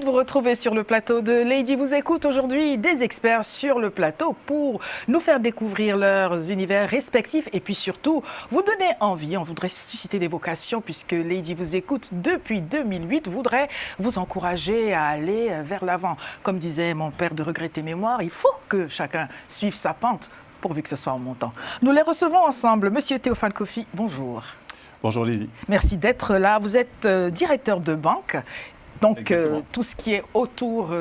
de vous retrouver sur le plateau de Lady vous écoute. Aujourd'hui, des experts sur le plateau pour nous faire découvrir leurs univers respectifs et puis surtout vous donner envie. On voudrait susciter des vocations puisque Lady vous écoute depuis 2008 voudrait vous encourager à aller vers l'avant. Comme disait mon père de regretter mémoire, il faut que chacun suive sa pente pourvu que ce soit en montant. Nous les recevons ensemble. Monsieur Théophane Kofi, bonjour. Bonjour Lydie. Merci d'être là. Vous êtes directeur de banque. Donc, tout ce qui est autour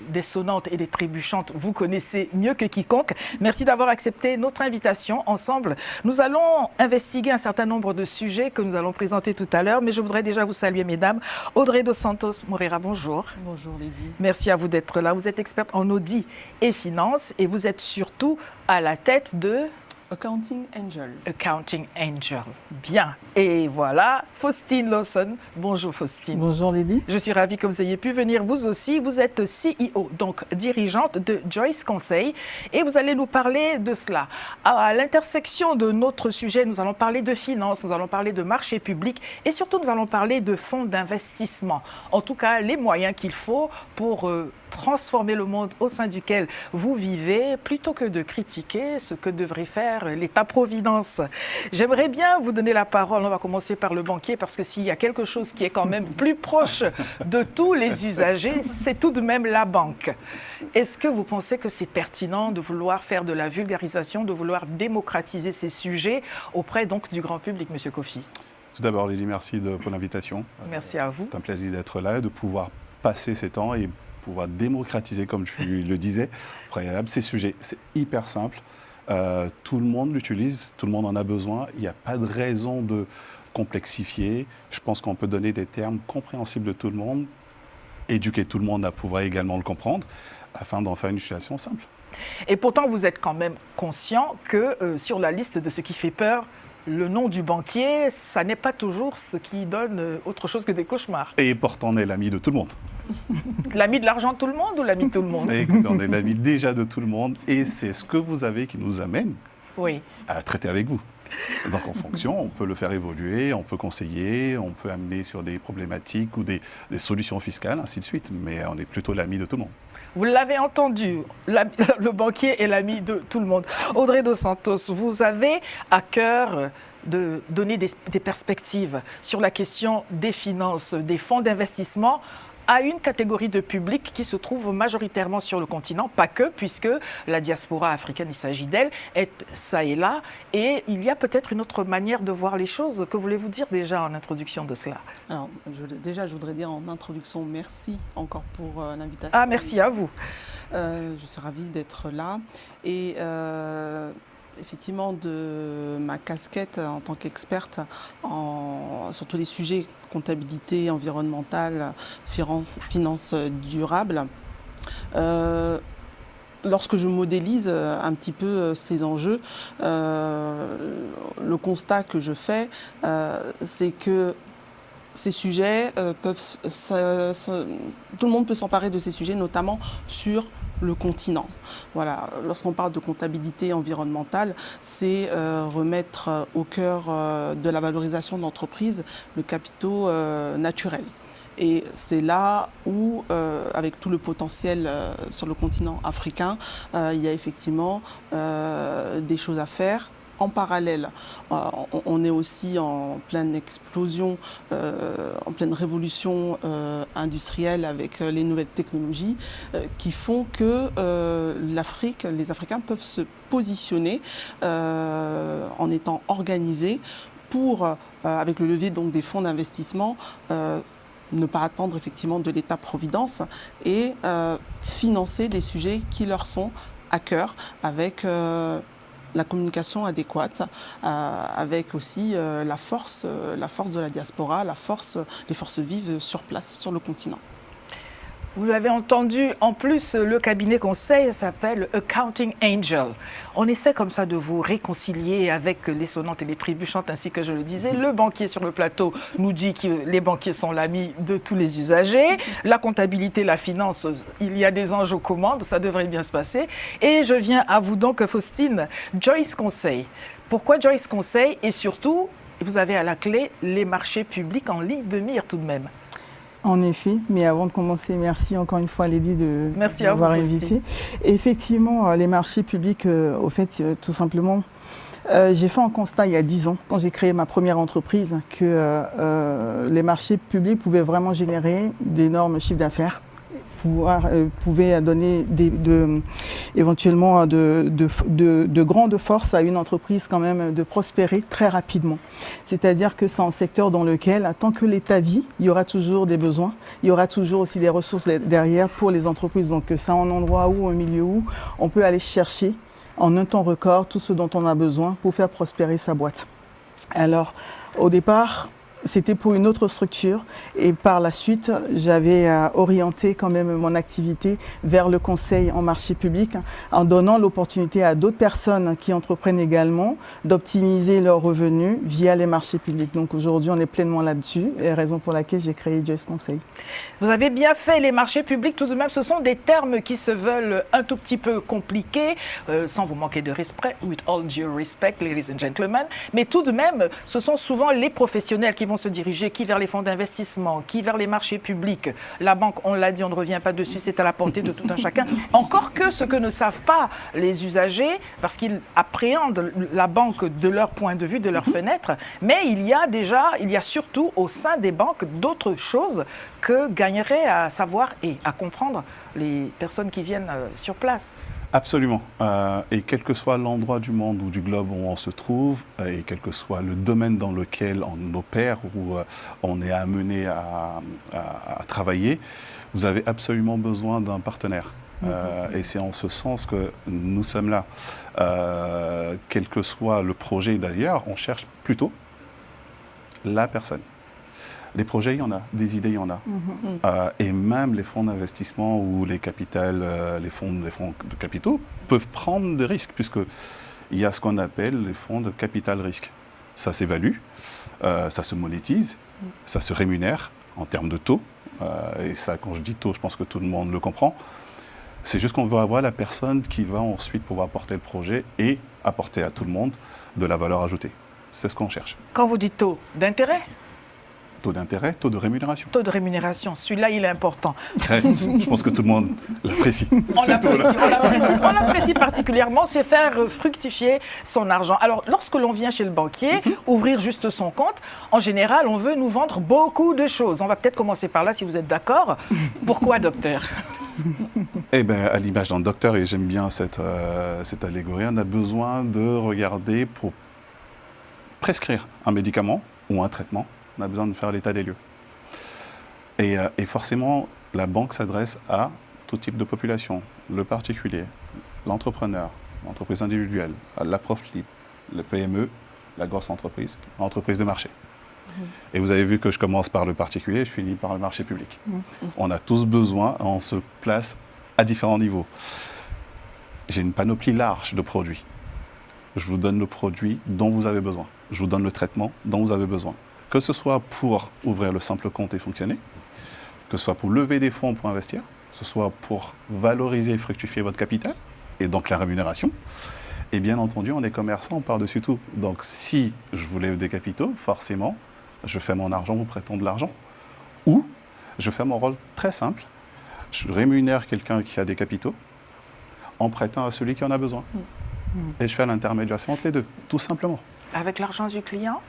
des sonnantes et des trébuchantes, vous connaissez mieux que quiconque. Merci d'avoir accepté notre invitation. Ensemble, nous allons investiguer un certain nombre de sujets que nous allons présenter tout à l'heure. Mais je voudrais déjà vous saluer, mesdames. Audrey dos Santos Moreira, bonjour. Bonjour, Lydie. Merci à vous d'être là. Vous êtes experte en audit et finance et vous êtes surtout à la tête de... Accounting Angel. Accounting Angel. Bien. Et voilà, Faustine Lawson. Bonjour Faustine. Bonjour Lydie. Je suis ravie que vous ayez pu venir vous aussi. Vous êtes CEO, donc dirigeante de Joyce Conseil. Et vous allez nous parler de cela. À l'intersection de notre sujet, nous allons parler de finances, nous allons parler de marché public et surtout nous allons parler de fonds d'investissement. En tout cas, les moyens qu'il faut pour transformer le monde au sein duquel vous vivez, plutôt que de critiquer ce que devrait faire l'État-providence. J'aimerais bien vous donner la parole. On va commencer par le banquier, parce que s'il y a quelque chose qui est quand même plus proche de tous les usagers, c'est tout de même la banque. Est-ce que vous pensez que c'est pertinent de vouloir faire de la vulgarisation, de vouloir démocratiser ces sujets auprès donc du grand public, Monsieur Kofi? Tout d'abord, Lydie, merci pour l'invitation. Merci à vous. C'est un plaisir d'être là et de pouvoir passer ces temps et pouvoir démocratiser, comme je le disais, au préalable, ces sujets. C'est hyper simple. Tout le monde l'utilise, tout le monde en a besoin. Il n'y a pas de raison de complexifier. Je pense qu'on peut donner des termes compréhensibles de tout le monde, éduquer tout le monde à pouvoir également le comprendre, afin d'en faire une utilisation simple. Et pourtant, vous êtes quand même conscient que sur la liste de ce qui fait peur, le nom du banquier, ça n'est pas toujours ce qui donne autre chose que des cauchemars. Et pourtant, on est l'ami de tout le monde. L'ami de l'argent de tout le monde ou l'ami de tout le monde? Écoutez, on est l'ami déjà de tout le monde et c'est ce que vous avez qui nous amène à traiter avec vous. Donc en fonction, on peut le faire évoluer, on peut conseiller, on peut amener sur des problématiques ou des solutions fiscales, ainsi de suite. Mais on est plutôt l'ami de tout le monde. Vous l'avez entendu, le banquier est l'ami de tout le monde. Audrey dos Santos, vous avez à cœur de donner des perspectives sur la question des finances, des fonds d'investissement, à une catégorie de public qui se trouve majoritairement sur le continent, pas que, puisque la diaspora africaine, il s'agit d'elle, est ça et là. Et il y a peut-être une autre manière de voir les choses. Que voulez-vous dire déjà en introduction de cela? Alors, je voudrais dire en introduction, merci encore pour l'invitation. Ah, merci à vous. Je suis ravie d'être là. Et effectivement, de ma casquette en tant qu'experte sur tous les sujets comptabilité environnementale, finance durable. Lorsque je modélise un petit peu ces enjeux, le constat que je fais, c'est que ces sujets tout le monde peut s'emparer de ces sujets, notamment sur le continent. Voilà. Lorsqu'on parle de comptabilité environnementale, c'est remettre au cœur de la valorisation de l'entreprise le capitaux naturel. Et c'est là où, avec tout le potentiel sur le continent africain, il y a effectivement des choses à faire. En parallèle, on est aussi en pleine explosion, en pleine révolution industrielle avec les nouvelles technologies qui font que les Africains peuvent se positionner en étant organisés pour, avec le levier donc, des fonds d'investissement, ne pas attendre effectivement de l'État-providence et financer des sujets qui leur sont à cœur avec la communication adéquate, avec aussi la force de la diaspora, les forces vives sur place, sur le continent. Vous avez entendu, en plus, le cabinet conseil s'appelle Accounting Angel. On essaie comme ça de vous réconcilier avec les sonnantes et les trébuchantes, ainsi que je le disais. Le banquier sur le plateau nous dit que les banquiers sont l'ami de tous les usagers. La comptabilité, la finance, il y a des anges aux commandes, ça devrait bien se passer. Et je viens à vous donc, Faustine, Joyce Conseil. Pourquoi Joyce Conseil? Et surtout, vous avez à la clé les marchés publics en ligne de mire tout de même. En effet, mais avant de commencer, merci encore une fois Lady de m'avoir invité. Effectivement, les marchés publics, au fait, tout simplement, j'ai fait un constat il y a 10 ans, quand j'ai créé ma première entreprise, que les marchés publics pouvaient vraiment générer d'énormes chiffres d'affaires, pouvaient donner éventuellement de grandes forces à une entreprise quand même de prospérer très rapidement. C'est-à-dire que c'est un secteur dans lequel, tant que l'État vit, il y aura toujours des besoins, il y aura toujours aussi des ressources derrière pour les entreprises. Donc c'est un endroit où, un milieu où on peut aller chercher en un temps record tout ce dont on a besoin pour faire prospérer sa boîte. Alors, au départ, c'était pour une autre structure et par la suite, j'avais orienté quand même mon activité vers le conseil en marché public en donnant l'opportunité à d'autres personnes qui entreprennent également d'optimiser leurs revenus via les marchés publics. Donc aujourd'hui, on est pleinement là-dessus et raison pour laquelle j'ai créé Joyce Conseil. Vous avez bien fait, les marchés publics, tout de même, ce sont des termes qui se veulent un tout petit peu compliqués, sans vous manquer de respect, with all due respect, ladies and gentlemen, mais tout de même, ce sont souvent les professionnels qui vont se diriger, qui vers les fonds d'investissement, qui vers les marchés publics. La banque, on l'a dit, on ne revient pas dessus, c'est à la portée de tout un chacun. Encore que ce que ne savent pas les usagers, parce qu'ils appréhendent la banque de leur point de vue, de leur fenêtre, mais il y a surtout au sein des banques d'autres choses que gagneraient à savoir et à comprendre les personnes qui viennent sur place. Absolument. Et quel que soit l'endroit du monde ou du globe où on se trouve, et quel que soit le domaine dans lequel on opère ou on est amené à travailler, vous avez absolument besoin d'un partenaire. Et c'est en ce sens que nous sommes là. Quel que soit le projet d'ailleurs, on cherche plutôt la personne. Des projets, il y en a, des idées, il y en a. Et même les fonds d'investissement ou les capitales, les fonds de capitaux peuvent prendre des risques, puisqu'il y a ce qu'on appelle les fonds de capital risque. Ça s'évalue, ça se monétise, ça se rémunère en termes de taux. Et ça, quand je dis taux, je pense que tout le monde le comprend. C'est juste qu'on veut avoir la personne qui va ensuite pouvoir porter le projet et apporter à tout le monde de la valeur ajoutée. C'est ce qu'on cherche. Quand vous dites taux d'intérêt ? Taux d'intérêt, taux de rémunération. Taux de rémunération, celui-là, il est important. Je pense que tout le monde l'apprécie. On l'apprécie particulièrement, c'est faire fructifier son argent. Alors, lorsque l'on vient chez le banquier, ouvrir juste son compte, en général, on veut nous vendre beaucoup de choses. On va peut-être commencer par là, si vous êtes d'accord. Pourquoi, docteur ? Eh bien, à l'image d'un docteur, et j'aime bien cette allégorie, on a besoin de regarder pour prescrire un médicament ou un traitement. On a besoin de faire l'état des lieux. Et forcément, la banque s'adresse à tout type de population. Le particulier, l'entrepreneur, l'entreprise individuelle, la prof libre, le PME, la grosse entreprise, l'entreprise de marché. Et vous avez vu que je commence par le particulier, je finis par le marché public. On a tous besoin, on se place à différents niveaux. J'ai une panoplie large de produits. Je vous donne le produit dont vous avez besoin. Je vous donne le traitement dont vous avez besoin. Que ce soit pour ouvrir le simple compte et fonctionner, que ce soit pour lever des fonds pour investir, que ce soit pour valoriser et fructifier votre capital, et donc la rémunération. Et bien entendu, on est commerçant par-dessus tout. Donc si je vous lève des capitaux, forcément, je fais mon argent, vous prêtons de l'argent. Ou je fais mon rôle très simple, je rémunère quelqu'un qui a des capitaux en prêtant à celui qui en a besoin. Et je fais l'intermédiation entre les deux, tout simplement. Avec l'argent du client ?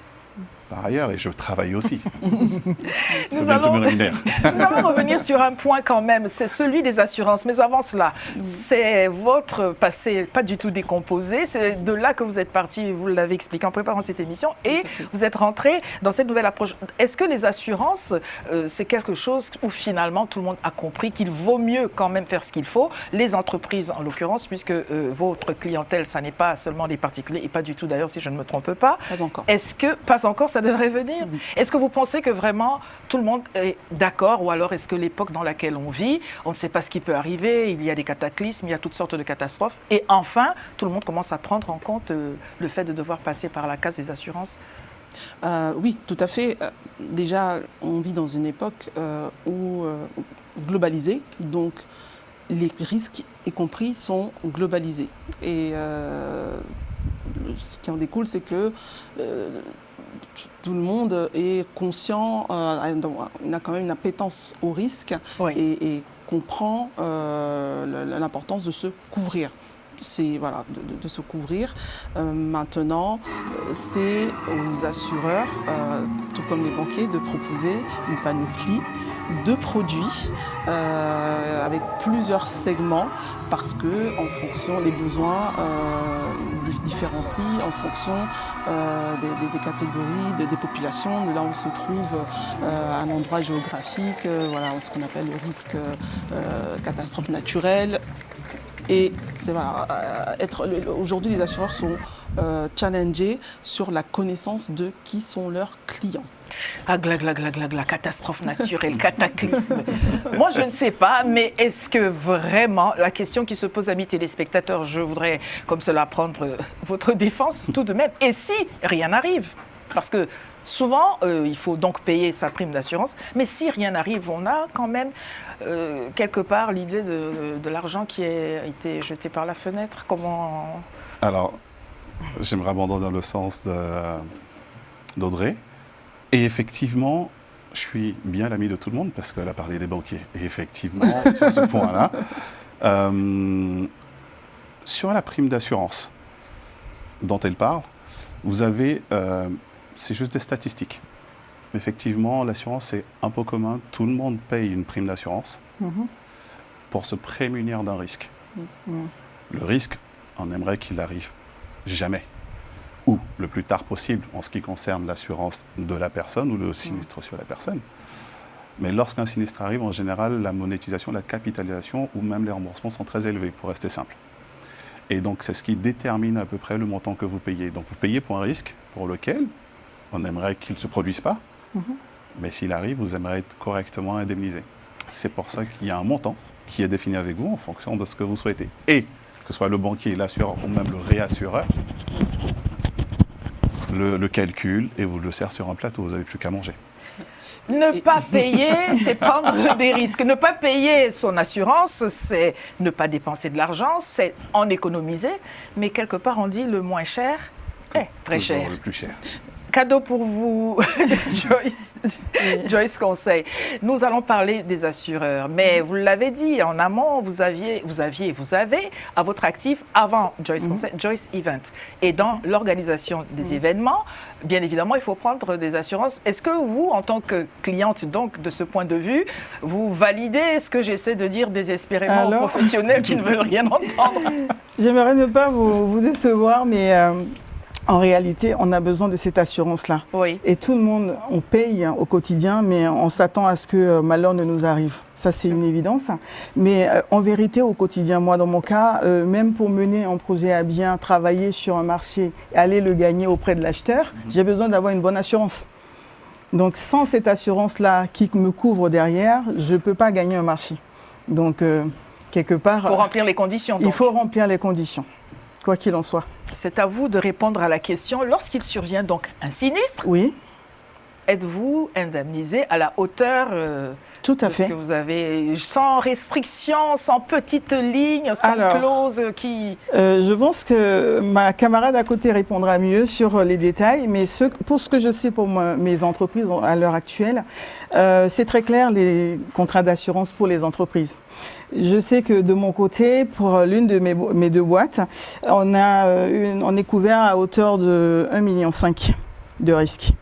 Par ailleurs, et je travaille aussi. Nous allons revenir sur un point quand même, c'est celui des assurances. Mais avant cela, c'est votre passé pas du tout décomposé. C'est de là que vous êtes parti, vous l'avez expliqué en préparant cette émission, et vous êtes rentré dans cette nouvelle approche. Est-ce que les assurances, c'est quelque chose où finalement tout le monde a compris qu'il vaut mieux quand même faire ce qu'il faut, les entreprises en l'occurrence, puisque votre clientèle, ça n'est pas seulement les particuliers, et pas du tout d'ailleurs si je ne me trompe pas. Pas encore. Est-ce que, pas encore, ça devrait venir. Est-ce que vous pensez que vraiment tout le monde est d'accord, ou alors est-ce que l'époque dans laquelle on vit, on ne sait pas ce qui peut arriver, il y a des cataclysmes, il y a toutes sortes de catastrophes, et enfin, tout le monde commence à prendre en compte le fait de devoir passer par la case des assurances? Oui, tout à fait. Déjà, on vit dans une époque globalisée, donc les risques, y compris, sont globalisés. Et ce qui en découle, c'est que tout le monde est conscient, on a quand même une appétence au risque et comprend l'importance de se couvrir. C'est voilà, de se couvrir. Maintenant, c'est aux assureurs, tout comme les banquiers, de proposer une panoplie de produits avec plusieurs segments parce que en fonction des besoins différencient en fonction des catégories, des populations, de là où se trouve un endroit géographique, voilà, ce qu'on appelle le risque catastrophe naturelle. Et c'est voilà, aujourd'hui les assureurs sont challengés sur la connaissance de qui sont leurs clients. Ah, catastrophe naturelle, cataclysme. Moi, je ne sais pas, mais est-ce que vraiment, la question qui se pose à mes téléspectateurs, je voudrais comme cela prendre votre défense tout de même, et si rien n'arrive? Parce que souvent, il faut donc payer sa prime d'assurance, mais si rien n'arrive, on a quand même quelque part l'idée de l'argent qui a été jeté par la fenêtre. Comment... Alors, j'aimerais abonder dans le sens d'Audrey. Et effectivement, je suis bien l'ami de tout le monde parce qu'elle a parlé des banquiers. Et effectivement, sur ce point-là, sur la prime d'assurance dont elle parle, vous avez, c'est juste des statistiques. Effectivement, l'assurance est un peu commun. Tout le monde paye une prime d'assurance pour se prémunir d'un risque. Le risque, on aimerait qu'il n'arrive jamais. Ou le plus tard possible en ce qui concerne l'assurance de la personne ou le sinistre sur la personne. Mais lorsqu'un sinistre arrive, en général, la monétisation, la capitalisation ou même les remboursements sont très élevés, pour rester simple. Et donc, c'est ce qui détermine à peu près le montant que vous payez. Donc, vous payez pour un risque pour lequel on aimerait qu'il ne se produise pas, mais s'il arrive, vous aimeriez être correctement indemnisé. C'est pour ça qu'il y a un montant qui est défini avec vous en fonction de ce que vous souhaitez. Et que ce soit le banquier, l'assureur ou même le réassureur, le calcul et vous le sert sur un plateau, vous n'avez plus qu'à manger. Ne pas payer, c'est prendre des risques. Ne pas payer son assurance, c'est ne pas dépenser de l'argent, c'est en économiser. Mais quelque part, on dit le moins cher est très cher. Le plus cher. Cadeau pour vous, Joyce Conseil. Nous allons parler des assureurs, mais vous l'avez dit, en amont, vous avez à votre actif, avant Joyce Conseil, Joyce Event. Et dans l'organisation des événements, bien évidemment, il faut prendre des assurances. Est-ce que vous, en tant que cliente, donc, de ce point de vue, vous validez ce que j'essaie de dire désespérément aux professionnels qui ne veulent rien entendre? J'aimerais ne pas vous décevoir, mais... en réalité, on a besoin de cette assurance-là. Oui. Et tout le monde, on paye au quotidien, mais on s'attend à ce que malheur ne nous arrive. Ça, c'est une évidence. Mais en vérité, au quotidien, moi, dans mon cas, même pour mener un projet à bien, travailler sur un marché, aller le gagner auprès de l'acheteur, j'ai besoin d'avoir une bonne assurance. Donc, sans cette assurance-là qui me couvre derrière, je ne peux pas gagner un marché. Donc, quelque part... Il faut remplir les conditions. Donc. Il faut remplir les conditions, quoi qu'il en soit. C'est à vous de répondre à la question. Lorsqu'il survient donc un sinistre, oui. Êtes-vous indemnisé à la hauteur tout à de fait. ce que vous avez, sans restriction, sans petite ligne, sans clause qui... je pense que ma camarade à côté répondra mieux sur les détails, mais pour ce que je sais pour mes entreprises à l'heure actuelle, c'est très clair les contrats d'assurance pour les entreprises. Je sais que de mon côté, pour l'une de mes deux boîtes, on est couvert à hauteur de 1,5 million de risques.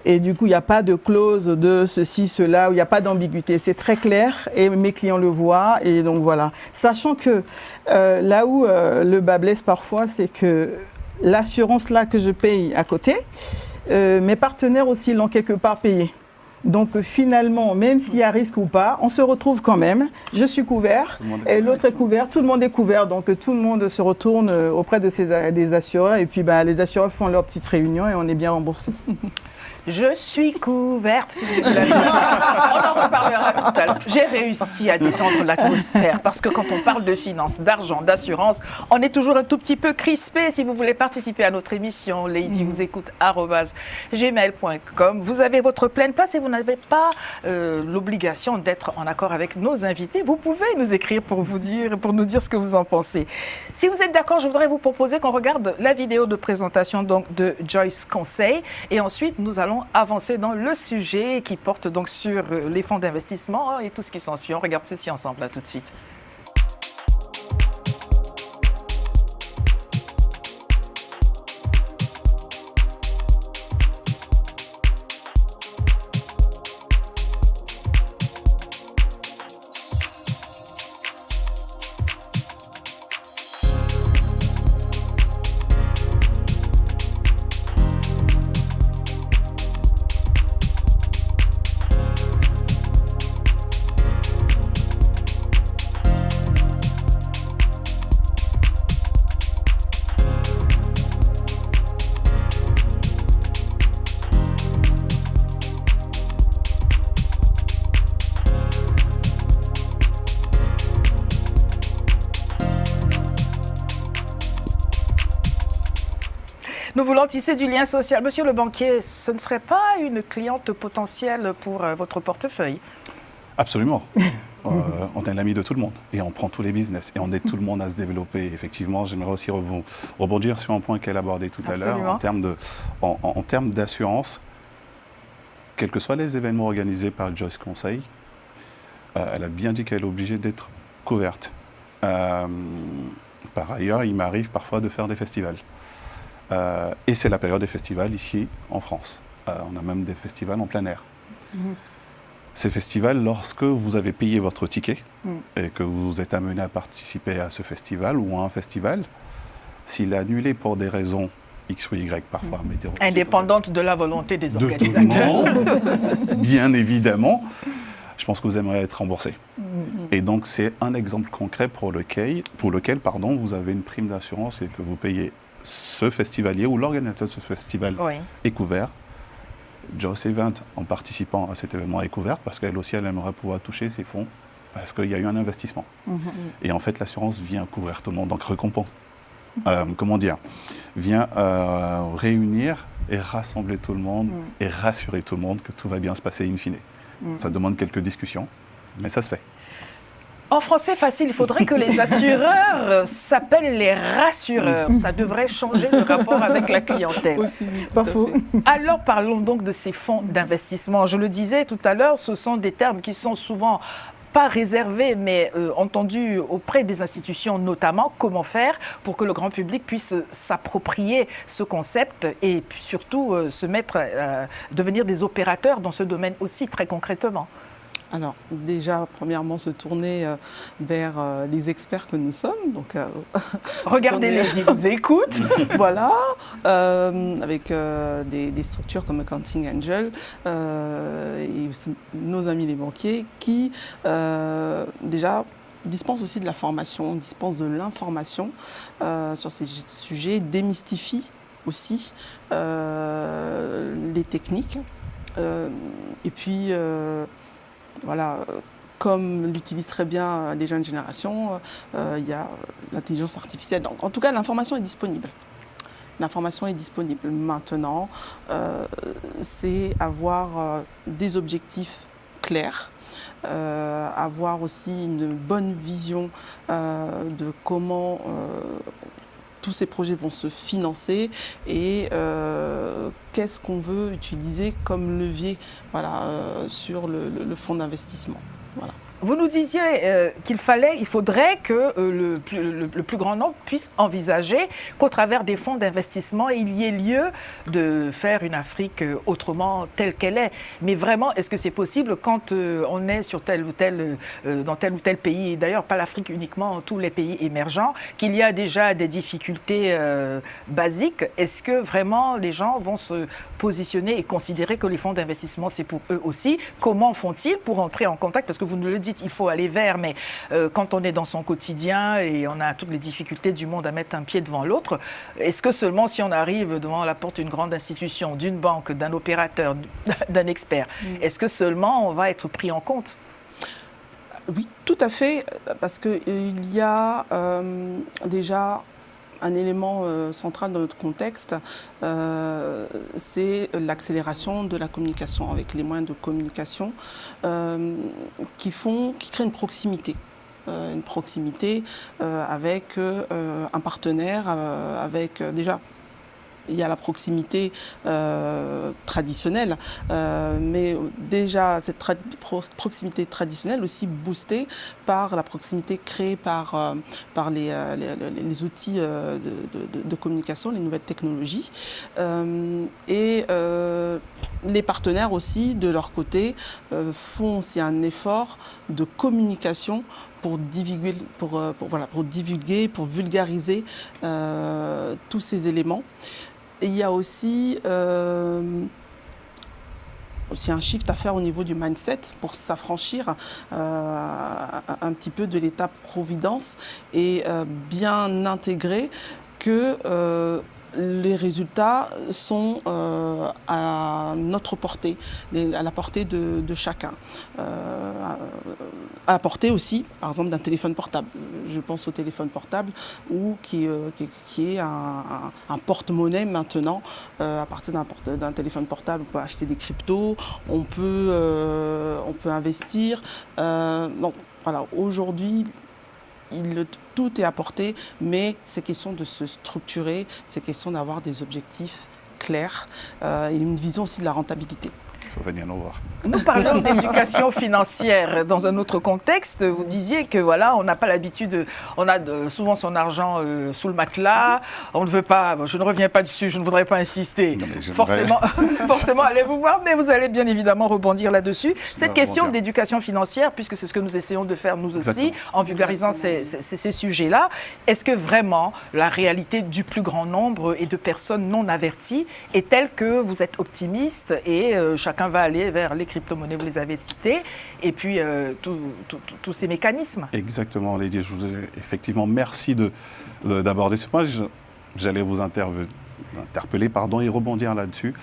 Et du coup, il n'y a pas de clause de ceci, cela, où il n'y a pas d'ambiguïté. C'est très clair et mes clients le voient. Et donc voilà. Sachant que là où le bas blesse parfois, c'est que l'assurance là que je paye à côté, mes partenaires aussi l'ont quelque part payé. Donc finalement, même s'il y a risque ou pas, on se retrouve quand même. Je suis couvert et l'autre est couvert, tout le monde est couvert. Donc tout le monde se retourne auprès de des assureurs et puis les assureurs font leur petite réunion et on est bien remboursé. Je suis couverte. Si vous aimez la musique. On en reparlera tout à l'heure. J'ai réussi à détendre l'atmosphère parce que quand on parle de finances, d'argent, d'assurance, on est toujours un tout petit peu crispé. Si vous voulez participer à notre émission, Lady vous écoute @gmail.com. Vous avez votre pleine place et vous n'avez pas l'obligation d'être en accord avec nos invités. Vous pouvez nous écrire pour nous dire ce que vous en pensez. Si vous êtes d'accord, je voudrais vous proposer qu'on regarde la vidéo de présentation donc de Joyce Conseil et ensuite nous allons avancer dans le sujet qui porte donc sur les fonds d'investissement et tout ce qui s'ensuit. On regarde ceci ensemble là tout de suite. Nous voulons tisser du lien social. Monsieur le banquier, ce ne serait pas une cliente potentielle pour votre portefeuille? Absolument. On est l'ami de tout le monde et on prend tous les business et on aide tout le monde à se développer. Effectivement, j'aimerais aussi rebondir sur un point qu'elle abordait tout à l'heure en termes d'assurance. Quels que soient les événements organisés par Joyce Conseil, elle a bien dit qu'elle est obligée d'être couverte. Par ailleurs, il m'arrive parfois de faire des festivals. Et c'est la période des festivals ici en France. On a même des festivals en plein air. Ces festivals, lorsque vous avez payé votre ticket et que vous êtes amené à participer à ce festival ou à un festival, s'il est annulé pour des raisons X ou Y parfois, indépendante de la volonté des organisateurs, bien évidemment, je pense que vous aimeriez être remboursé. Et donc c'est un exemple concret pour lequel vous avez une prime d'assurance et que vous payez ce festivalier ou l'organisateur de ce festival est couvert. Joyce Event, en participant à cet événement, est couverte parce qu'elle aussi, elle aimerait pouvoir toucher ses fonds parce qu'il y a eu un investissement. Et en fait, l'assurance vient couvrir tout le monde. Donc, vient réunir et rassembler tout le monde et rassurer tout le monde que tout va bien se passer in fine. Ça demande quelques discussions, mais ça se fait. En français facile, il faudrait que les assureurs s'appellent les rassureurs. Ça devrait changer le rapport avec la clientèle. Aussi, pas faux. Alors parlons donc de ces fonds d'investissement. Je le disais tout à l'heure, ce sont des termes qui sont souvent pas réservés, mais entendus auprès des institutions notamment. Comment faire pour que le grand public puisse s'approprier ce concept et puis surtout devenir des opérateurs dans ce domaine aussi très concrètement? Alors, déjà, premièrement, se tourner vers les experts que nous sommes. Donc, regardez Lady vous écoute. Voilà, avec des structures comme Accounting Angel et aussi nos amis les banquiers qui, déjà, dispensent aussi de la formation, dispensent de l'information sur ces sujets, démystifient aussi les techniques. Et puis... voilà, comme l'utilisent très bien les jeunes générations, il y a l'intelligence artificielle. Donc, en tout cas, l'information est disponible. L'information est disponible. Maintenant, c'est avoir des objectifs clairs, avoir aussi une bonne vision de comment tous ces projets vont se financer et qu'est-ce qu'on veut utiliser comme levier sur le fonds d'investissement. Voilà. Vous nous disiez il faudrait que le plus grand nombre puisse envisager qu'au travers des fonds d'investissement, il y ait lieu de faire une Afrique autrement telle qu'elle est. Mais vraiment, est-ce que c'est possible quand on est sur dans tel ou tel pays, et d'ailleurs pas l'Afrique uniquement, tous les pays émergents, qu'il y a déjà des difficultés basiques? Est-ce que vraiment les gens vont se positionner et considérer que les fonds d'investissement, c'est pour eux aussi? Comment font-ils pour entrer en contact? Parce que vous nous le dites, dites il faut aller vers, mais quand on est dans son quotidien et on a toutes les difficultés du monde à mettre un pied devant l'autre, est-ce que seulement si on arrive devant la porte d'une grande institution, d'une banque, d'un opérateur, d'un expert, est-ce que seulement on va être pris en compte? Oui, tout à fait, parce qu'il y a déjà un élément central dans notre contexte, c'est l'accélération de la communication avec les moyens de communication qui créent une proximité. Avec un partenaire, avec déjà... Il y a la proximité traditionnelle, mais déjà cette proximité traditionnelle aussi boostée par la proximité créée par les outils de communication, les nouvelles technologies. Et les partenaires aussi, de leur côté, font aussi un effort de communication pour divulguer, pour vulgariser tous ces éléments. Et il y a aussi un shift à faire au niveau du mindset pour s'affranchir un petit peu de l'étape-providence et bien intégrer que les résultats sont à notre portée, à la portée de chacun. À la portée aussi, par exemple, d'un téléphone portable. Je pense au téléphone portable qui est un porte-monnaie maintenant. À partir d'un téléphone portable, on peut acheter des cryptos, on peut investir. Donc voilà, aujourd'hui, tout est apporté, mais c'est question de se structurer, c'est question d'avoir des objectifs clairs et une vision aussi de la rentabilité. Il faut venir nous voir. Nous parlons d'éducation financière dans un autre contexte. Vous disiez que voilà, on n'a pas l'habitude, on a souvent son argent sous le matelas. On ne veut pas, je ne reviens pas dessus, je ne voudrais pas insister. Non, forcément, allez vous voir, mais vous allez bien évidemment rebondir là-dessus. Cette question d'éducation financière, puisque c'est ce que nous essayons de faire nous aussi, en vulgarisant ces sujets-là, est-ce que vraiment la réalité du plus grand nombre et de personnes non averties est telle que vous êtes optimiste et chacun va aller vers les crypto-monnaies, vous les avez citées, et puis tous ces mécanismes. Exactement, Lydie. Effectivement, merci d'aborder ce point. J'allais vous interpeller et rebondir là-dessus.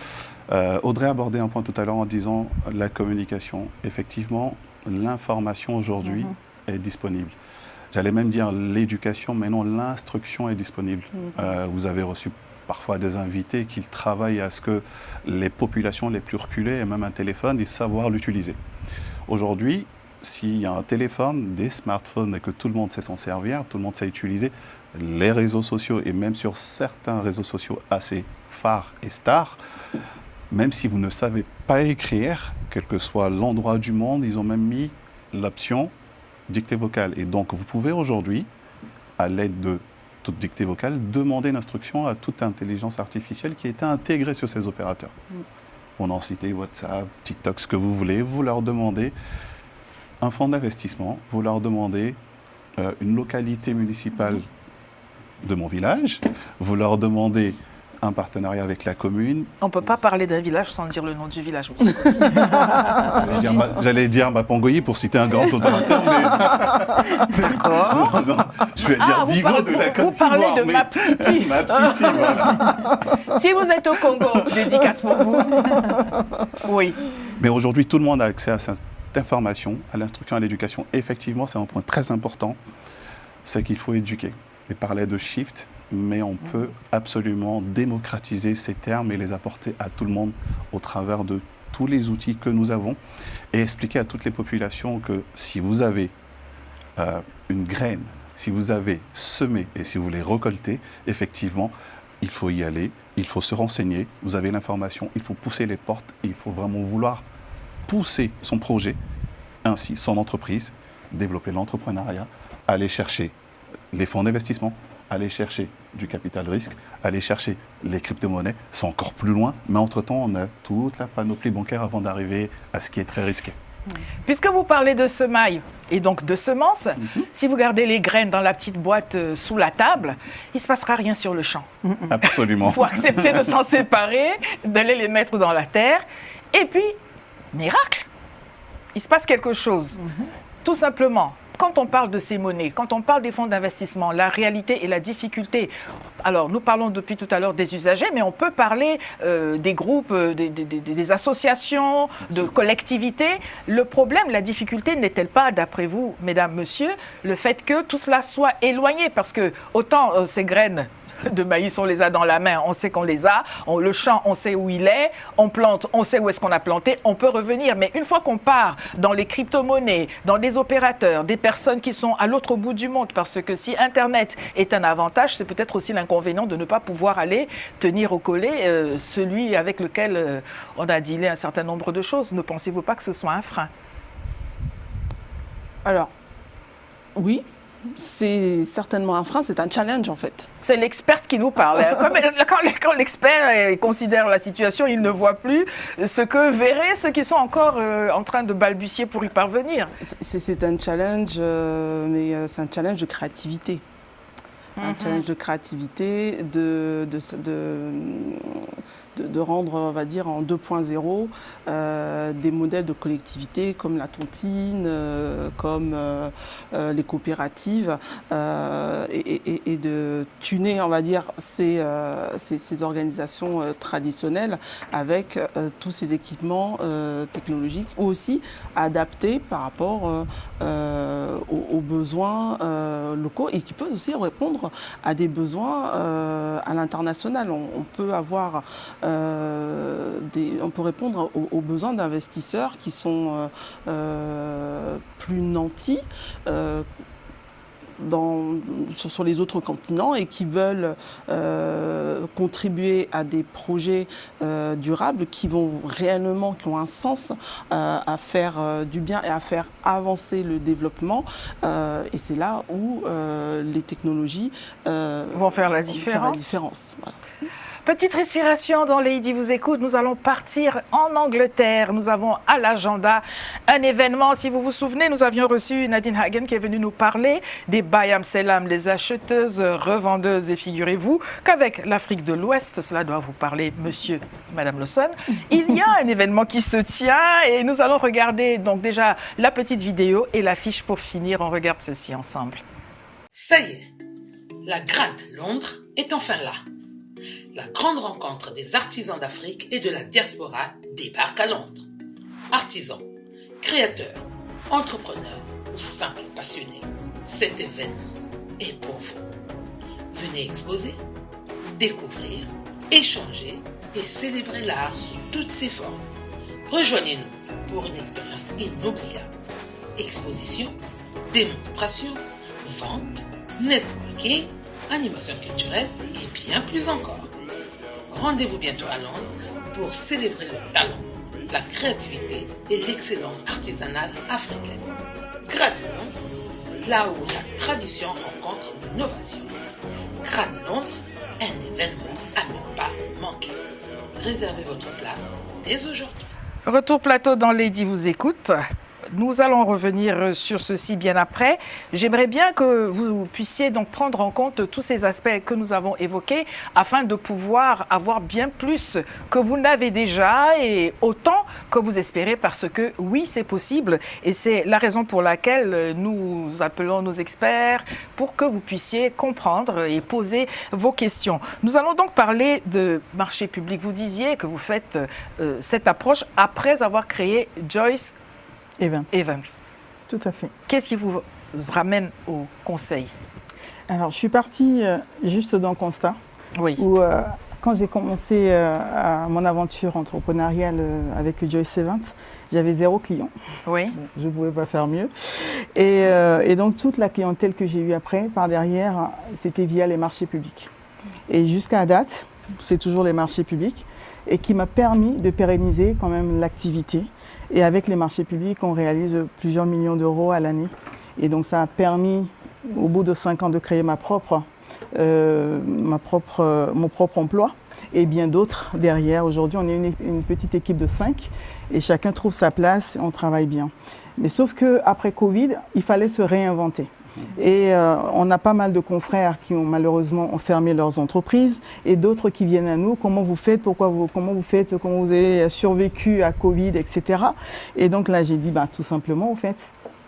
Audrey a abordé un point tout à l'heure en disant la communication. Effectivement, l'information aujourd'hui est disponible. J'allais même dire l'éducation, mais non, l'instruction est disponible. Vous avez reçu parfois des invités qui travaillent à ce que les populations les plus reculées aient même un téléphone et savoir l'utiliser. Aujourd'hui, s'il y a un téléphone, des smartphones et que tout le monde sait s'en servir, tout le monde sait utiliser les réseaux sociaux et même sur certains réseaux sociaux assez phares et stars, même si vous ne savez pas écrire, quel que soit l'endroit du monde, ils ont même mis l'option dictée vocale. Et donc vous pouvez aujourd'hui, à l'aide de toute dictée vocale, demander une instruction à toute intelligence artificielle qui est intégrée sur ces opérateurs. On en cite WhatsApp, TikTok, ce que vous voulez. Vous leur demandez un fonds d'investissement, vous leur demandez une localité municipale de mon village, vous leur demandez un partenariat avec la commune. On ne peut pas parler d'un village sans dire le nom du village. J'allais dire Mapangoyi pour citer un grand opérateur, mais... D'accord. Non, je vais dire Divo de la Côte d'Ivoire. Vous parlez de Map City. Map City, voilà. Si vous êtes au Congo, dédicace pour vous. Oui. Mais aujourd'hui, tout le monde a accès à cette information, à l'instruction, à l'éducation. Effectivement, c'est un point très important, c'est qu'il faut éduquer. Et parler de shift, mais on peut absolument démocratiser ces termes et les apporter à tout le monde au travers de tous les outils que nous avons et expliquer à toutes les populations que si vous avez une graine, si vous avez semé et si vous voulez récolter, effectivement, il faut y aller, il faut se renseigner, vous avez l'information, il faut pousser les portes, il faut vraiment vouloir pousser son projet, ainsi son entreprise, développer l'entrepreneuriat, aller chercher les fonds d'investissement, aller chercher du capital risque, aller chercher les crypto-monnaies, c'est encore plus loin, mais entre-temps, on a toute la panoplie bancaire avant d'arriver à ce qui est très risqué. Puisque vous parlez de semailles et donc de semences, si vous gardez les graines dans la petite boîte sous la table, il ne se passera rien sur le champ. Absolument. Il faut accepter de s'en séparer, d'aller les mettre dans la terre, et puis, miracle, il se passe quelque chose. tout simplement, quand on parle de ces monnaies, quand on parle des fonds d'investissement, la réalité et la difficulté, alors nous parlons depuis tout à l'heure des usagers, mais on peut parler des groupes, des associations, de collectivités. Le problème, la difficulté n'est-elle pas, d'après vous, mesdames, messieurs, le fait que tout cela soit éloigné? Parce que autant ces graines de maïs, on les a dans la main, on sait qu'on les a, le champ, on sait où il est, on plante, on sait où est-ce qu'on a planté, on peut revenir. Mais une fois qu'on part dans les crypto-monnaies, dans des opérateurs, des personnes qui sont à l'autre bout du monde, parce que si Internet est un avantage, c'est peut-être aussi l'inconvénient de ne pas pouvoir aller tenir au collet celui avec lequel on a dealé un certain nombre de choses. Ne pensez-vous pas que ce soit un frein? Alors, oui. C'est certainement un frein, c'est un challenge en fait. C'est l'experte qui nous parle. Quand l'expert considère la situation, il ne voit plus ce que verraient ceux qui sont encore en train de balbutier pour y parvenir. C'est un challenge, mais c'est un challenge de créativité. Un challenge de créativité, de rendre, on va dire, en 2.0 des modèles de collectivité comme la tontine, comme les coopératives, et de tuner, on va dire, ces organisations traditionnelles avec tous ces équipements technologiques, ou aussi adaptés par rapport aux besoins locaux, et qui peuvent aussi répondre à des besoins à l'international. On peut avoir on peut répondre aux besoins d'investisseurs qui sont plus nantis sur les autres continents et qui veulent contribuer à des projets durables qui ont un sens à faire du bien et à faire avancer le développement. Et c'est là où les technologies vont faire la différence. Voilà. Petite respiration dans Lady vous écoute. Nous allons partir en Angleterre. Nous avons à l'agenda un événement. Si vous vous souvenez, nous avions reçu Nadine Hagen qui est venue nous parler des Bayam Selam, les acheteuses, revendeuses. Et figurez-vous qu'avec l'Afrique de l'Ouest, cela doit vous parler, monsieur, madame Lawson, il y a un événement qui se tient et nous allons regarder donc déjà la petite vidéo et l'affiche pour finir. On regarde ceci ensemble. Ça y est, la Grad Londres est enfin là. La grande rencontre des artisans d'Afrique et de la diaspora débarque à Londres. Artisans, créateurs, entrepreneurs ou simples passionnés, cet événement est pour vous. Venez exposer, découvrir, échanger et célébrer l'art sous toutes ses formes. Rejoignez-nous pour une expérience inoubliable. Exposition, démonstration, vente, networking, animation culturelle et bien plus encore. Rendez-vous bientôt à Londres pour célébrer le talent, la créativité et l'excellence artisanale africaine. Grad Londres, là où la tradition rencontre l'innovation. Grad Londres, un événement à ne pas manquer. Réservez votre place dès aujourd'hui. Retour plateau dans Lady vous écoute. Nous allons revenir sur ceci bien après. J'aimerais bien que vous puissiez donc prendre en compte tous ces aspects que nous avons évoqués afin de pouvoir avoir bien plus que vous n'avez déjà et autant que vous espérez, parce que oui, c'est possible et c'est la raison pour laquelle nous appelons nos experts pour que vous puissiez comprendre et poser vos questions. Nous allons donc parler de marché public. Vous disiez que vous faites cette approche après avoir créé Joyce Events. Tout à fait. Qu'est-ce qui vous ramène au conseil? Alors, je suis partie juste d'un constat. Oui. Où, quand j'ai commencé mon aventure entrepreneuriale avec Joyce Events, j'avais 0 client. Oui. Je ne pouvais pas faire mieux. Et donc, toute la clientèle que j'ai eue après, par derrière, c'était via les marchés publics. Et jusqu'à date, c'est toujours les marchés publics, et qui m'a permis de pérenniser quand même l'activité. Et avec les marchés publics, on réalise plusieurs millions d'euros à l'année. Et donc ça a permis, au bout de 5 ans, de créer mon propre emploi et bien d'autres derrière. Aujourd'hui, on est une petite équipe de 5 et chacun trouve sa place et on travaille bien. Mais sauf qu'après Covid, il fallait se réinventer. Et on a pas mal de confrères qui ont malheureusement fermé leurs entreprises et d'autres qui viennent à nous. Comment vous faites? Comment vous avez survécu à Covid, etc. Et donc là, j'ai dit, tout simplement, en fait,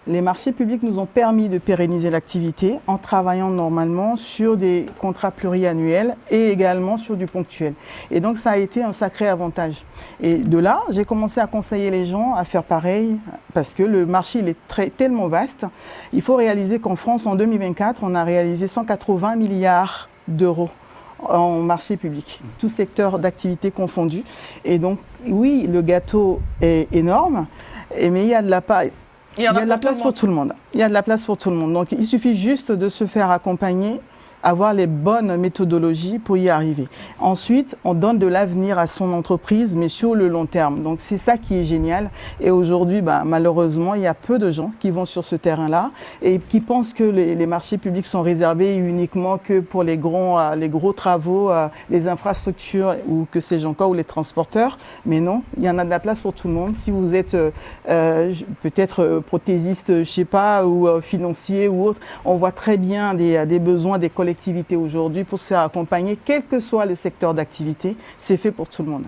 les marchés publics nous ont permis de pérenniser l'activité en travaillant normalement sur des contrats pluriannuels et également sur du ponctuel. Et donc, ça a été un sacré avantage. Et de là, j'ai commencé à conseiller les gens à faire pareil parce que le marché il est tellement vaste. Il faut réaliser qu'en France, en 2024, on a réalisé 180 milliards d'euros en marché public, tout secteur d'activité confondu. Et donc, oui, le gâteau est énorme, mais il y a de la place pour tout le monde. Il y a de la place pour tout le monde. Donc, il suffit juste de se faire accompagner, avoir les bonnes méthodologies pour y arriver. Ensuite, on donne de l'avenir à son entreprise, mais sur le long terme. Donc, c'est ça qui est génial. Et aujourd'hui, malheureusement, il y a peu de gens qui vont sur ce terrain-là et qui pensent que les marchés publics sont réservés uniquement que pour les gros travaux, les infrastructures ou que sais-je encore, ou les transporteurs. Mais non, il y en a de la place pour tout le monde. Si vous êtes peut-être prothésiste, je ne sais pas, ou financier ou autre, on voit très bien des besoins des collectivités aujourd'hui pour se faire accompagner, quel que soit le secteur d'activité, c'est fait pour tout le monde.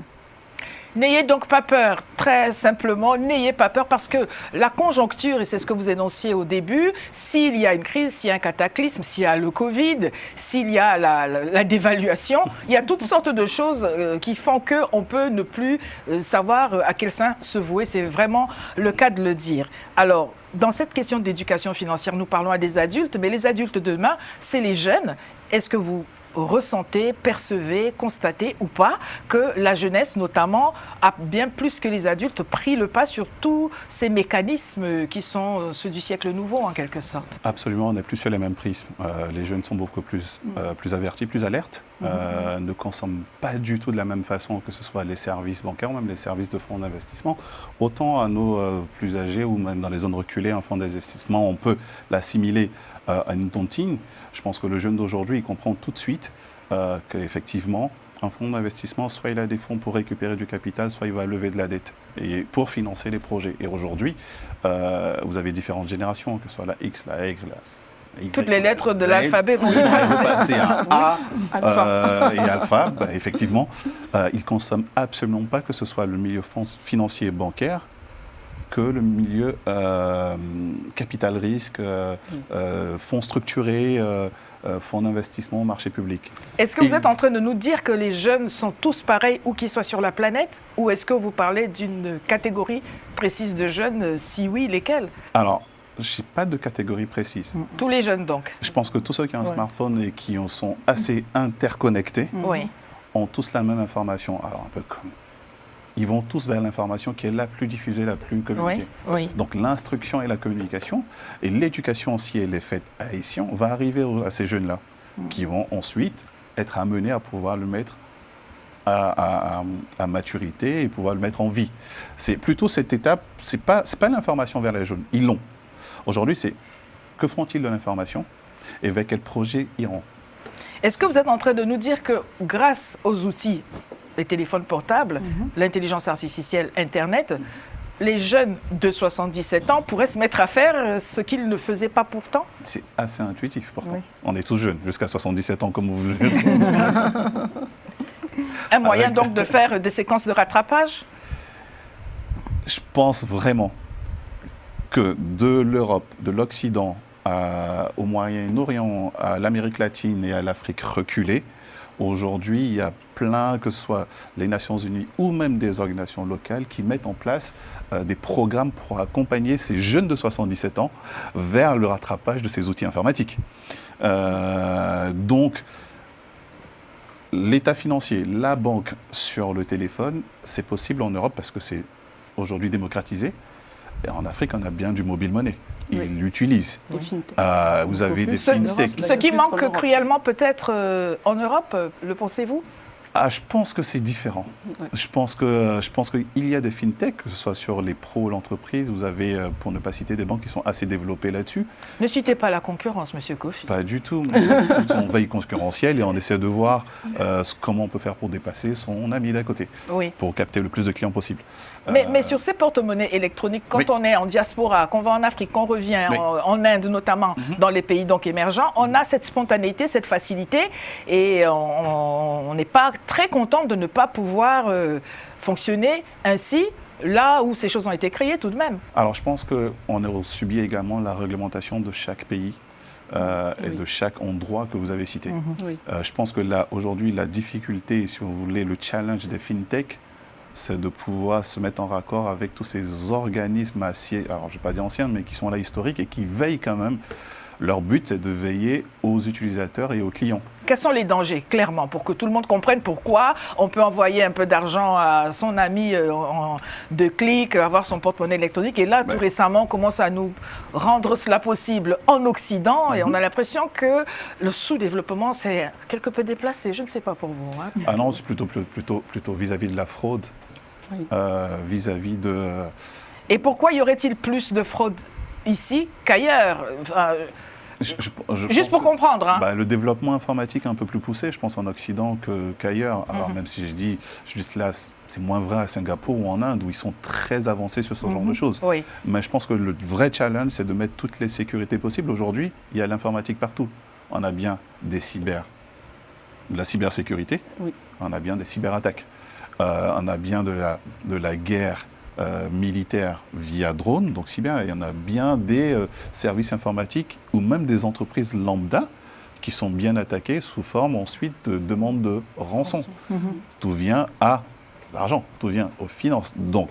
N'ayez donc pas peur, très simplement, n'ayez pas peur parce que la conjoncture, et c'est ce que vous énonciez au début, s'il y a une crise, s'il y a un cataclysme, s'il y a le Covid, s'il y a la dévaluation, il y a toutes sortes de choses qui font qu'on peut ne plus savoir à quel sein se vouer. C'est vraiment le cas de le dire. Alors, dans cette question d'éducation financière, nous parlons à des adultes, mais les adultes de demain, c'est les jeunes. Est-ce que vous ressentez, percevez, constatez ou pas que la jeunesse, notamment, a bien plus que les adultes pris le pas sur tous ces mécanismes qui sont ceux du siècle nouveau, en quelque sorte? Absolument, on n'est plus sur les mêmes prismes. Les jeunes sont beaucoup plus avertis, plus alertes, ne consomment pas du tout de la même façon, que ce soit les services bancaires ou même les services de fonds d'investissement. Autant à nos plus âgés ou même dans les zones reculées, un fonds d'investissement, on peut l'assimiler à une tontine. Je pense que le jeune d'aujourd'hui, il comprend tout de suite qu'effectivement, un fonds d'investissement, soit il a des fonds pour récupérer du capital, soit il va lever de la dette et pour financer les projets. Et aujourd'hui, vous avez différentes générations, que ce soit la X, la Y, la Y, toutes les lettres de l'alphabet vont passer à A et alpha. Effectivement, ils ne consomment absolument pas, que ce soit le milieu financier et bancaire, que le milieu capital risque, fonds structurés, fonds d'investissement, marché public. Est-ce que vous êtes en train de nous dire que les jeunes sont tous pareils où qu'ils soient sur la planète, ou est-ce que vous parlez d'une catégorie précise de jeunes? Si oui, lesquels? Alors, je n'ai pas de catégorie précise. Tous les jeunes donc? Je pense que tous ceux qui ont un smartphone et qui sont assez interconnectés ont tous la même information. Alors un peu comme... Ils vont tous vers l'information qui est la plus diffusée, la plus communiquée. Donc l'instruction et la communication, et l'éducation, si elle est faite à ici, on va arriver à ces jeunes-là, qui vont ensuite être amenés à pouvoir le mettre à maturité et pouvoir le mettre en vie. C'est plutôt cette étape, c'est pas l'information vers les jeunes, ils l'ont. Aujourd'hui, c'est que feront-ils de l'information et vers quel projet iront. Est-ce que vous êtes en train de nous dire que grâce aux outils, les téléphones portables, l'intelligence artificielle, Internet, les jeunes de 77 ans pourraient se mettre à faire ce qu'ils ne faisaient pas pourtant? C'est assez intuitif pourtant. Oui. On est tous jeunes, jusqu'à 77 ans comme vous le dites. Un moyen donc de faire des séquences de rattrapage? Je pense vraiment que de l'Europe, de l'Occident au Moyen-Orient, à l'Amérique latine et à l'Afrique reculée, aujourd'hui, il y a plein, que ce soit les Nations Unies ou même des organisations locales, qui mettent en place des programmes pour accompagner ces jeunes de 77 ans vers le rattrapage de ces outils informatiques. Donc, l'état financier, la banque sur le téléphone, c'est possible en Europe parce que c'est aujourd'hui démocratisé. Et en Afrique, on a bien du mobile money. Ils l'utilisent. Vous avez des fintechs. Ce qui manque cruellement peut-être en Europe, le pensez-vous? Je pense que c'est différent. Ouais. Je pense qu'il y a des fintechs, que ce soit sur les pros, l'entreprise. Vous avez, pour ne pas citer, des banques qui sont assez développées là-dessus. Ne citez pas la concurrence, Monsieur Kofi. Pas du tout. On veille concurrentielle et on essaie de voir comment on peut faire pour dépasser son ami d'à côté, pour capter le plus de clients possible. Mais sur ces porte-monnaies électroniques, quand on est en diaspora, qu'on va en Afrique, qu'on revient en Inde notamment, dans les pays donc émergents, on a cette spontanéité, cette facilité, et on n'est pas très contente de ne pas pouvoir fonctionner ainsi là où ces choses ont été créées tout de même. Alors je pense qu'on a subi également la réglementation de chaque pays. Et de chaque endroit que vous avez cité. Oui. Je pense que là, aujourd'hui, la difficulté, si vous voulez, le challenge des fintech, c'est de pouvoir se mettre en raccord avec tous ces organismes assez, alors je ne vais pas dire anciens, mais qui sont là historiques et qui veillent quand même. Leur but, c'est de veiller aux utilisateurs et aux clients. Quels sont les dangers, clairement, pour que tout le monde comprenne pourquoi on peut envoyer un peu d'argent à son ami en 2 clics, avoir son porte-monnaie électronique. Et là, tout récemment, on commence à nous rendre cela possible en Occident. Et on a l'impression que le sous-développement, c'est quelque peu déplacé. Je ne sais pas pour vous. Hein. Ah non, c'est plutôt vis-à-vis de la fraude, vis-à-vis de... Et pourquoi y aurait-il plus de fraude ici qu'ailleurs? Juste pour comprendre. Hein. Le développement informatique est un peu plus poussé, je pense, en Occident qu'ailleurs. Alors, même si je dis juste là, c'est moins vrai à Singapour ou en Inde, où ils sont très avancés sur ce genre de choses. Oui. Mais je pense que le vrai challenge, c'est de mettre toutes les sécurités possibles. Aujourd'hui, il y a l'informatique partout. On a bien de la cybersécurité, on a bien des cyberattaques, on a bien de la guerre militaire via drone, donc cyber, il y en a bien des services informatiques ou même des entreprises lambda qui sont bien attaquées sous forme ensuite de demande de rançon. Tout vient à l'argent, tout vient aux finances. Donc,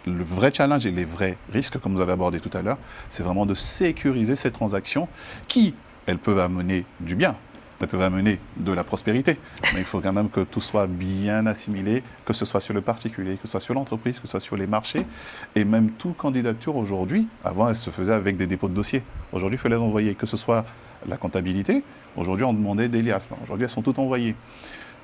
le vrai challenge et les vrais risques, comme vous avez abordé tout à l'heure, c'est vraiment de sécuriser ces transactions qui, elles peuvent amener du bien. Ça peut amener de la prospérité, mais il faut quand même que tout soit bien assimilé, que ce soit sur le particulier, que ce soit sur l'entreprise, que ce soit sur les marchés. Et même toute candidature aujourd'hui, avant, elle se faisait avec des dépôts de dossiers. Aujourd'hui, il faut les envoyer, que ce soit la comptabilité. Aujourd'hui, on demandait des liasses. Aujourd'hui, elles sont toutes envoyées.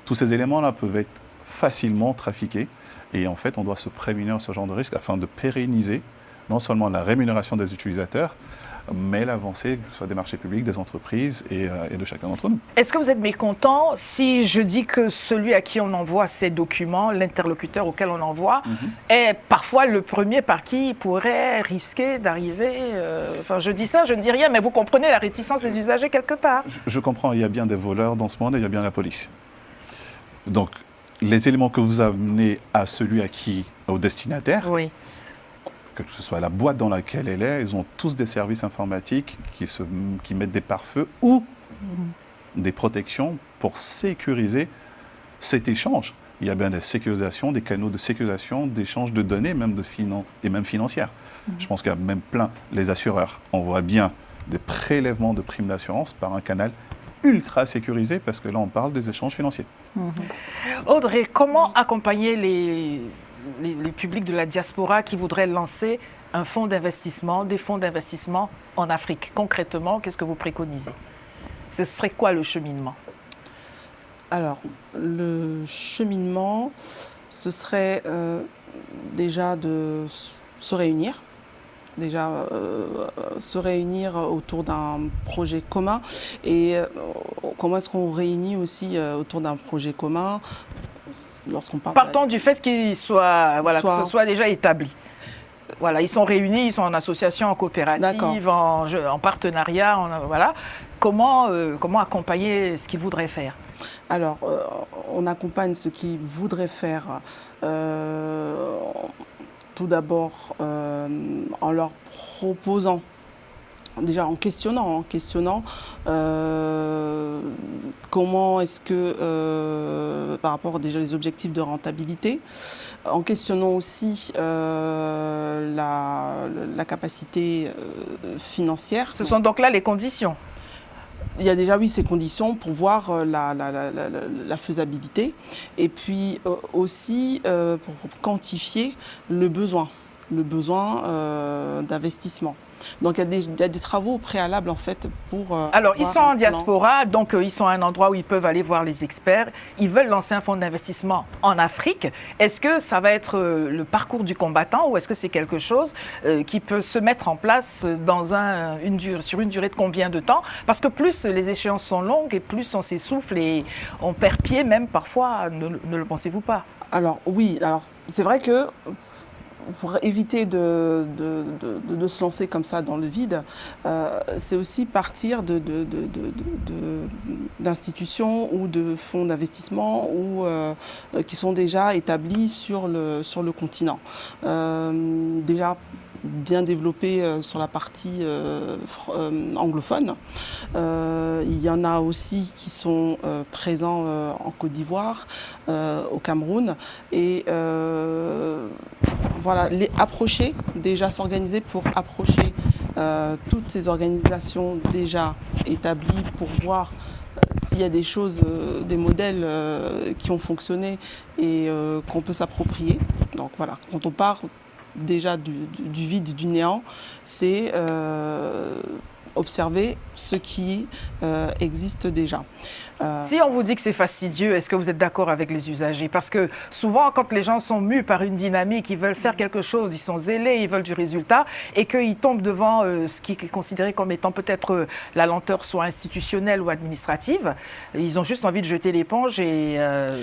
Tous ces éléments-là peuvent être facilement trafiqués. Et en fait, on doit se prémunir de ce genre de risque afin de pérenniser non seulement la rémunération des utilisateurs, mais l'avancée, que ce soit des marchés publics, des entreprises et de chacun d'entre nous. Est-ce que vous êtes mécontent si je dis que celui à qui on envoie ces documents, l'interlocuteur auquel on envoie, est parfois le premier par qui il pourrait risquer d'arriver Enfin, je dis ça, je ne dis rien, mais vous comprenez la réticence des usagers quelque part. Je comprends, il y a bien des voleurs dans ce monde et il y a bien la police. Donc, les éléments que vous amenez à celui au destinataire, que ce soit la boîte dans laquelle elle est, ils ont tous des services informatiques qui mettent des pare-feux ou des protections pour sécuriser cet échange. Il y a bien des sécurisations, des canaux de sécurisation, d'échange de données, même et même financières. Je pense qu'il y a même plein, les assureurs envoient bien des prélèvements de primes d'assurance par un canal ultra sécurisé, parce que là, on parle des échanges financiers. Audrey, comment accompagner les publics de la diaspora qui voudraient lancer un fonds d'investissement, des fonds d'investissement en Afrique? Concrètement, qu'est-ce que vous préconisez? Ce serait quoi le cheminement? Alors, le cheminement, ce serait déjà de se réunir. Se réunir autour d'un projet commun. Et comment est-ce qu'on réunit aussi autour d'un projet commun? Partons du fait qu'il soit, que ce soit déjà établi. Voilà, ils sont réunis, ils sont en association, en coopérative, en partenariat. Comment accompagner ce qu'ils voudraient faire? Alors, on accompagne ce qu'ils voudraient faire tout d'abord en leur proposant, déjà en questionnant comment est-ce que, par rapport déjà les objectifs de rentabilité, en questionnant aussi la capacité financière. Ce sont donc là les conditions. Il y a déjà, ces conditions pour voir la faisabilité et puis aussi pour quantifier le besoin d'investissement. Donc, il y a des travaux préalables, en fait, pour... Alors, ils sont en diaspora, donc ils sont à un endroit où ils peuvent aller voir les experts. Ils veulent lancer un fonds d'investissement en Afrique. Est-ce que ça va être le parcours du combattant ou est-ce que c'est quelque chose qui peut se mettre en place sur une durée de combien de temps? Parce que plus les échéances sont longues et plus on s'essouffle et on perd pied même parfois, ne le pensez-vous pas? Alors, oui. Alors, c'est vrai que pour éviter de se lancer comme ça dans le vide, c'est aussi partir d'institutions ou de fonds d'investissement qui sont déjà établis sur le continent. Déjà bien développé sur la partie anglophone. Il y en a aussi qui sont présents en Côte d'Ivoire, au Cameroun. Et voilà, déjà s'organiser pour approcher toutes ces organisations déjà établies pour voir s'il y a des choses, des modèles qui ont fonctionné et qu'on peut s'approprier. Donc voilà, quand on part déjà du vide, du néant, c'est observer ce qui existe déjà. Si on vous dit que c'est fastidieux, est-ce que vous êtes d'accord avec les usagers? Parce que souvent, quand les gens sont mus par une dynamique, ils veulent faire quelque chose, ils sont zélés, ils veulent du résultat, et qu'ils tombent devant ce qui est considéré comme étant peut-être la lenteur soit institutionnelle ou administrative, ils ont juste envie de jeter l'éponge et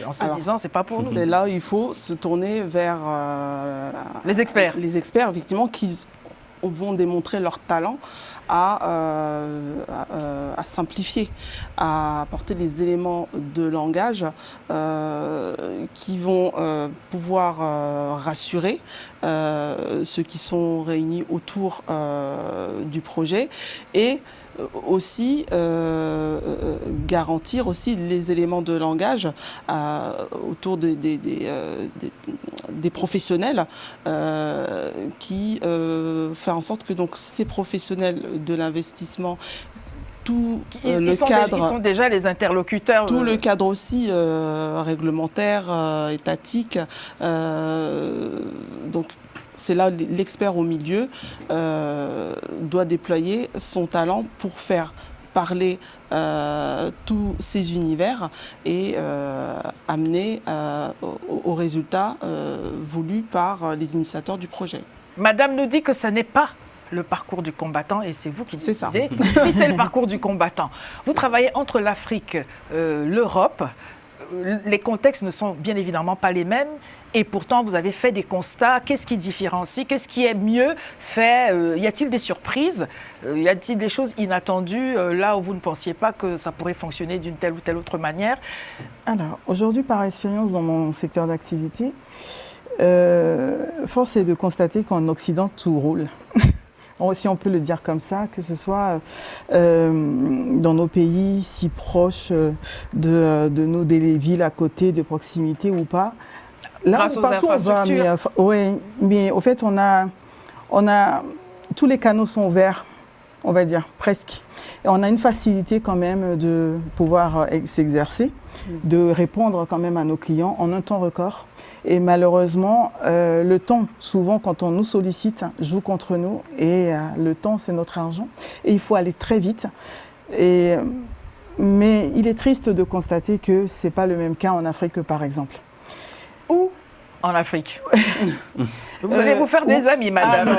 en se disant c'est pas pour nous. C'est là où il faut se tourner vers les experts. Les experts, effectivement, qui vont démontrer leur talent à simplifier, à apporter les éléments de langage qui vont pouvoir rassurer ceux qui sont réunis autour du projet et aussi garantir aussi les éléments de langage autour des professionnels qui font en sorte que donc ces professionnels de l'investissement ils sont déjà les interlocuteurs. Tout le cadre aussi réglementaire, étatique. Donc c'est là l'expert au milieu doit déployer son talent pour faire parler tous ces univers et amener au résultat voulu par les initiateurs du projet. Madame nous dit que ce n'est pas le parcours du combattant et c'est vous qui décidez. C'est ça. Si c'est le parcours du combattant, vous travaillez entre l'Afrique, l'Europe. Les contextes ne sont bien évidemment pas les mêmes et pourtant vous avez fait des constats. Qu'est-ce qui différencie? Qu'est-ce qui est mieux fait? Y a-t-il des surprises? Y a-t-il des choses inattendues là où vous ne pensiez pas que ça pourrait fonctionner d'une telle ou telle autre manière? Alors, aujourd'hui, par expérience dans mon secteur d'activité, force est de constater qu'en Occident, tout roule. Si on peut le dire comme ça, que ce soit dans nos pays si proches de nous, des villes à côté, de proximité ou pas. Là, grâce aux infrastructures. Mais au fait, on a tous les canaux sont ouverts, on va dire, presque. Et on a une facilité quand même de pouvoir s'exercer, de répondre quand même à nos clients en un temps record. Et malheureusement, le temps, souvent, quand on nous sollicite, joue contre nous. Et le temps, c'est notre argent. Et il faut aller très vite. Mais il est triste de constater que ce n'est pas le même cas en Afrique, par exemple. Où en Afrique? Vous allez vous faire des amis, madame.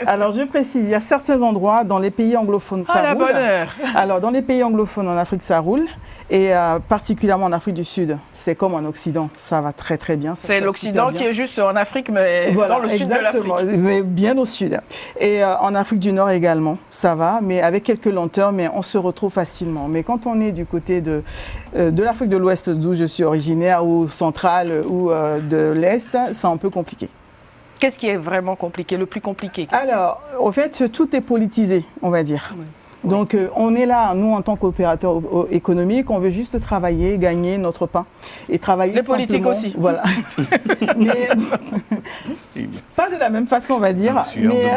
Alors, je précise, il y a certains endroits dans les pays anglophones, ça roule. La bonne heure. Alors, dans les pays anglophones, en Afrique, ça roule. Et particulièrement en Afrique du Sud, c'est comme en Occident, ça va très très bien. C'est l'Occident qui est juste en Afrique, mais voilà, dans le sud de l'Afrique. Mais bien au sud. Et en Afrique du Nord également, ça va, mais avec quelques lenteurs, mais on se retrouve facilement. Mais quand on est du côté de l'Afrique de l'Ouest, d'où je suis originaire, ou centrale, ou de l'Est, c'est un peu compliqué. Qu'est-ce qui est vraiment compliqué, le plus compliqué? Alors, au fait, tout est politisé, on va dire. Oui. Donc, on est là, nous, en tant qu'opérateurs économiques, on veut juste travailler, gagner notre pain et travailler simplement. Les politiques aussi. Voilà. Mais, pas de la même façon, on va dire. Mais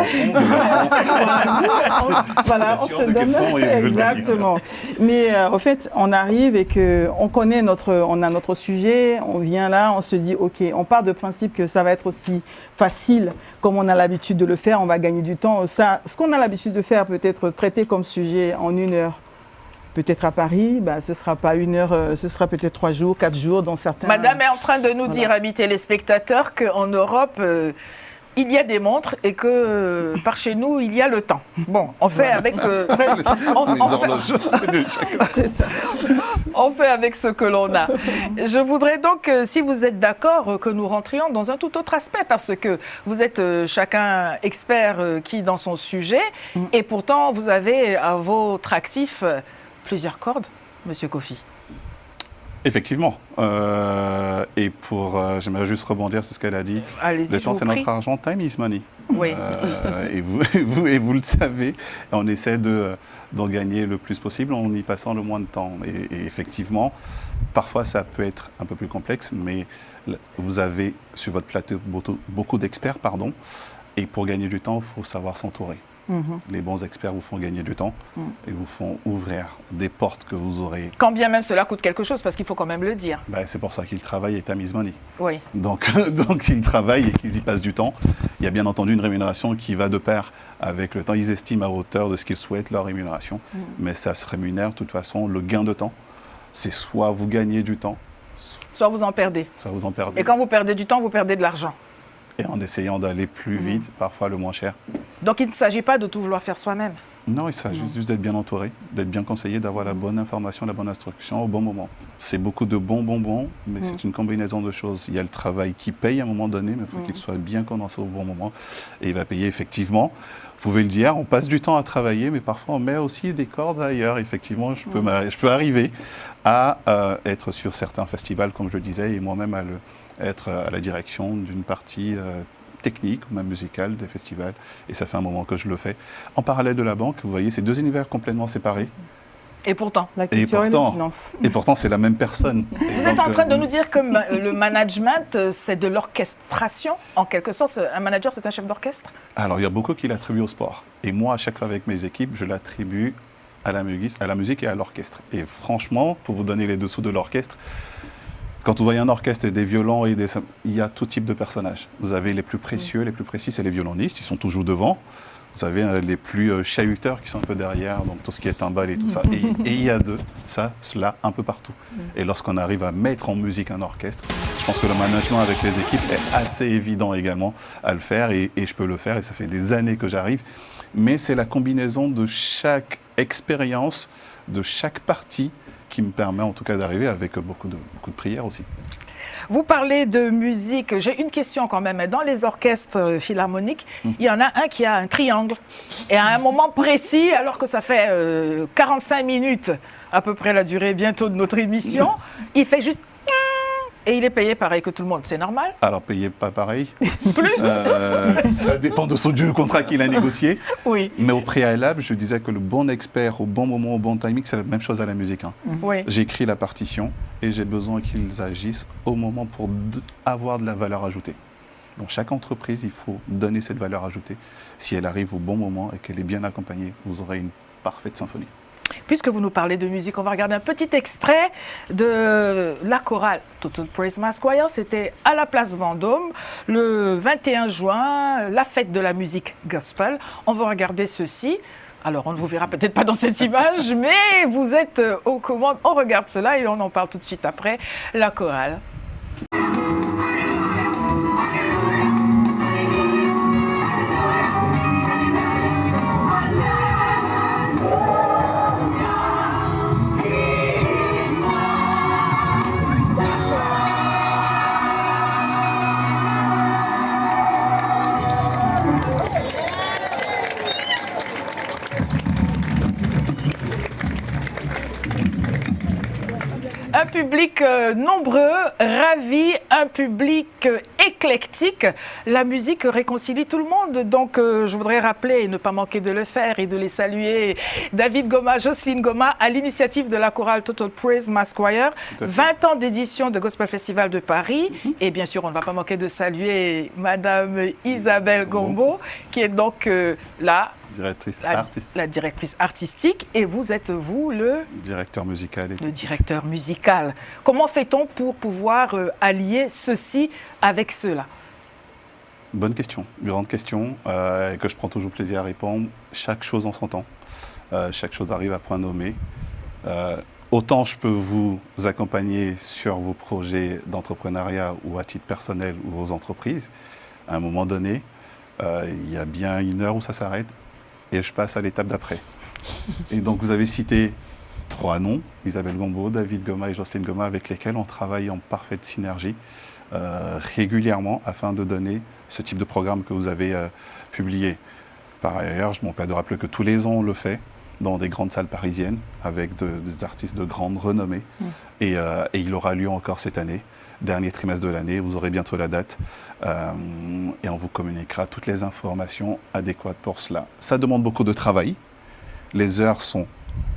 voilà, on se donne. Exactement. Mais au fait, on arrive et qu'on connaît on a notre sujet, on vient là, on se dit, OK, on part de principe que ça va être aussi facile comme on a l'habitude de le faire, on va gagner du temps. Ça, ce qu'on a l'habitude de faire peut être traité comme sujet en 1 heure. Peut-être à Paris, ce ne sera pas 1 heure, ce sera peut-être 3 jours, 4 jours dans certains... Madame est en train de nous dire, amis téléspectateurs, qu'en Europe, il y a des montres et que par chez nous, il y a le temps. Bon, on fait avec... on fait avec ce que l'on a. Je voudrais donc, si vous êtes d'accord, que nous rentrions dans un tout autre aspect, parce que vous êtes chacun expert qui dans son sujet, et pourtant vous avez à votre actif plusieurs cordes, Monsieur Kofi. Effectivement. Et j'aimerais juste rebondir sur ce qu'elle a dit. Le temps, c'est notre argent. Time is money. Oui. Et vous le savez, on essaie d'en gagner le plus possible en y passant le moins de temps. Et effectivement, parfois, ça peut être un peu plus complexe, mais vous avez sur votre plateau beaucoup d'experts, et pour gagner du temps, il faut savoir s'entourer. Les bons experts vous font gagner du temps et vous font ouvrir des portes que vous aurez. Quand bien même cela coûte quelque chose, parce qu'il faut quand même le dire. C'est pour ça qu'ils travaillent et time is money. Oui. Donc s'ils travaillent et qu'ils y passent du temps, il y a bien entendu une rémunération qui va de pair avec le temps. Ils estiment à hauteur de ce qu'ils souhaitent leur rémunération, mais ça se rémunère de toute façon. Le gain de temps, c'est soit vous gagnez du temps, soit vous en perdez. Soit vous en perdez. Et quand vous perdez du temps, vous perdez de l'argent. Et en essayant d'aller plus vite, parfois le moins cher. Donc il ne s'agit pas de tout vouloir faire soi-même. Non, il s'agit juste d'être bien entouré, d'être bien conseillé, d'avoir la bonne information, la bonne instruction au bon moment. C'est beaucoup de bonbons, mais c'est une combinaison de choses. Il y a le travail qui paye à un moment donné, mais il faut qu'il soit bien condensé au bon moment. Et il va payer effectivement. Vous pouvez le dire, on passe du temps à travailler, mais parfois on met aussi des cordes ailleurs. Effectivement, je peux arriver à être sur certains festivals, comme je le disais, et moi-même être à la direction d'une partie technique ou même musicale des festivals. Et ça fait un moment que je le fais. En parallèle de la banque, vous voyez, c'est deux univers complètement séparés. Et pourtant, la culture et la finance. Et pourtant, c'est la même personne. Vous êtes en train de nous dire que le management, c'est de l'orchestration, en quelque sorte. Un manager, c'est un chef d'orchestre? Alors, il y a beaucoup qui l'attribuent au sport. Et moi, à chaque fois avec mes équipes, je l'attribue à la musique et à l'orchestre. Et franchement, pour vous donner les dessous de l'orchestre, quand vous voyez un orchestre et des violons, il y a tout type de personnages. Vous avez les plus précieux, les plus précis, c'est les violonistes, ils sont toujours devant. Vous avez les plus chahuteurs qui sont un peu derrière, donc tout ce qui est timbales et tout ça. Et il y a cela un peu partout. Et lorsqu'on arrive à mettre en musique un orchestre, je pense que le management avec les équipes est assez évident également à le faire. Et je peux le faire, et ça fait des années que j'arrive. Mais c'est la combinaison de chaque expérience, de chaque partie, qui me permet en tout cas d'arriver avec beaucoup de prières aussi. Vous parlez de musique, j'ai une question quand même. Dans les orchestres philharmoniques, il y en a un qui a un triangle. Et à un moment précis, alors que ça fait 45 minutes, à peu près la durée bientôt de notre émission, il fait juste... Et il est payé pareil que tout le monde, c'est normal? Alors, payé pas pareil. Plus ça dépend du contrat qu'il a négocié. Oui. Mais au préalable, je disais que le bon expert, au bon moment, au bon timing, c'est la même chose à la musique. Oui. J'écris la partition et j'ai besoin qu'ils agissent au moment pour avoir de la valeur ajoutée. Dans chaque entreprise, il faut donner cette valeur ajoutée. Si elle arrive au bon moment et qu'elle est bien accompagnée, vous aurez une parfaite symphonie. Puisque vous nous parlez de musique, on va regarder un petit extrait de la chorale Total Praise Mass Choir. C'était à la place Vendôme, le 21 juin, la fête de la musique gospel. On va regarder ceci. Alors, on ne vous verra peut-être pas dans cette image, mais vous êtes aux commandes. On regarde cela et on en parle tout de suite après. La chorale. Un public nombreux, ravi, un public éclectique. La musique réconcilie tout le monde. Donc, je voudrais rappeler et ne pas manquer de le faire et de les saluer. David Goma, Jocelyne Goma, à l'initiative de la chorale Total Praise Mass Choir. 20 ans d'édition de Gospel Festival de Paris. Et bien sûr, on ne va pas manquer de saluer Madame Isabelle Gombo, qui est donc là. La directrice artistique, et vous êtes, vous, le directeur musical. Le directeur musical. Comment fait-on pour pouvoir allier ceci avec cela? Bonne question, grande question, que je prends toujours plaisir à répondre. Chaque chose en son temps. Chaque chose arrive à point nommé. Autant je peux vous accompagner sur vos projets d'entrepreneuriat ou à titre personnel ou vos entreprises, à un moment donné, Il y a bien 1 heure où ça s'arrête et je passe à l'étape d'après. Et donc vous avez cité 3 noms, Isabelle Gombaud, David Goma et Jocelyne Goma, avec lesquels on travaille en parfaite synergie régulièrement afin de donner ce type de programme que vous avez publié. Par ailleurs, je m'empêche de rappeler que tous les ans on le fait dans des grandes salles parisiennes avec des artistes de grande renommée. Et il aura lieu encore cette année, dernier trimestre de l'année, vous aurez bientôt la date. Et on vous communiquera toutes les informations adéquates pour cela. Ça demande beaucoup de travail. Les heures sont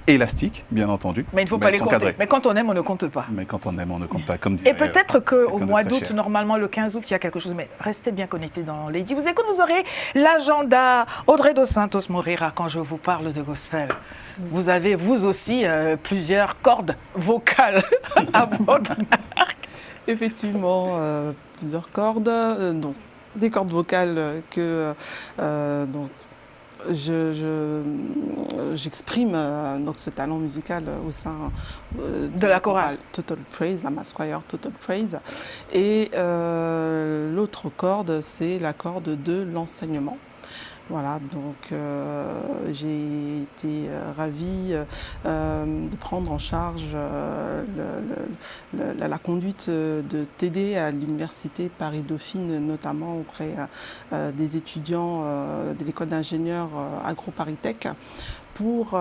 élastiques, bien entendu. Mais il ne faut pas les compter. Cadrées. Mais quand on aime, on ne compte pas. Mais quand on aime, on ne compte pas. Comme dirait, et peut-être qu'au mois d'août, normalement le 15 août, il y a quelque chose. Mais restez bien connectés dans Lady. Vous écoutez, vous aurez l'agenda Audrey Dos Santos Moreira quand je vous parle de gospel. Vous avez, vous aussi, plusieurs cordes vocales à votre arc. Effectivement, plusieurs cordes. Donc, des cordes vocales que... donc, j'exprime donc ce talent musical au sein de la chorale Total Praise, la Mass Choir Total Praise. Et l'autre corde, c'est la corde de l'enseignement. Voilà, donc j'ai été ravie de prendre en charge la conduite de TD à l'université Paris-Dauphine, notamment auprès des étudiants de l'école d'ingénieurs AgroParisTech, pour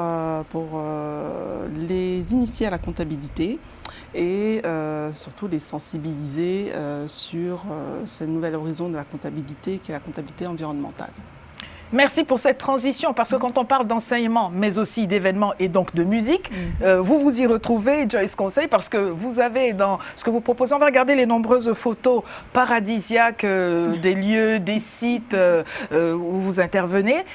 les initier à la comptabilité et surtout les sensibiliser sur ce nouvel horizon de la comptabilité qui est la comptabilité environnementale. Merci pour cette transition, parce que quand on parle d'enseignement, mais aussi d'événements et donc de musique, vous y retrouvez, Joyce Conseil, parce que vous avez dans ce que vous proposez, on va regarder les nombreuses photos paradisiaques des lieux, des sites où vous intervenez,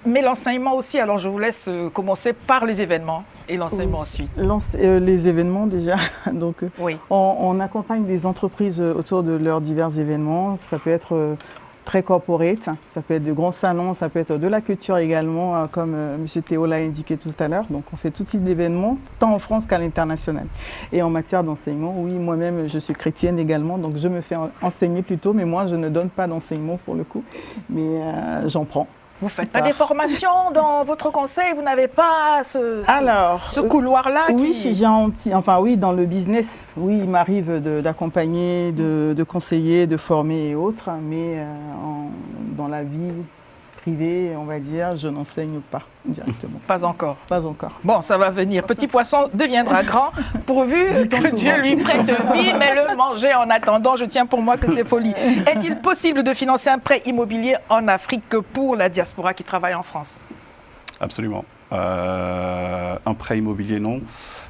mais l'enseignement aussi. Alors je vous laisse commencer par les événements et l'enseignement ensuite. Les événements déjà, donc oui. on accompagne des entreprises autour de leurs divers événements, ça peut être... très corporate, ça peut être de grands salons, ça peut être de la culture également, comme M. Théo l'a indiqué tout à l'heure. Donc on fait tout type d'événements, tant en France qu'à l'international. Et en matière d'enseignement, oui, moi-même je suis chrétienne également, donc je me fais enseigner plutôt, mais moi je ne donne pas d'enseignement pour le coup, mais j'en prends. Vous ne faites pas des formations dans votre conseil? Vous n'avez pas ce couloir-là Oui, j'ai un petit... Enfin oui, dans le business, oui, il m'arrive d'accompagner, de conseiller, de former et autres, mais dans la vie privée, on va dire, je n'enseigne pas directement. Pas encore. Pas encore. Bon, ça va venir. Petit poisson deviendra grand, pourvu que Dieu lui prête vie, mais le manger en attendant, je tiens pour moi que c'est folie. Est-il possible de financer un prêt immobilier en Afrique que pour la diaspora qui travaille en France? Absolument. Un prêt immobilier, non,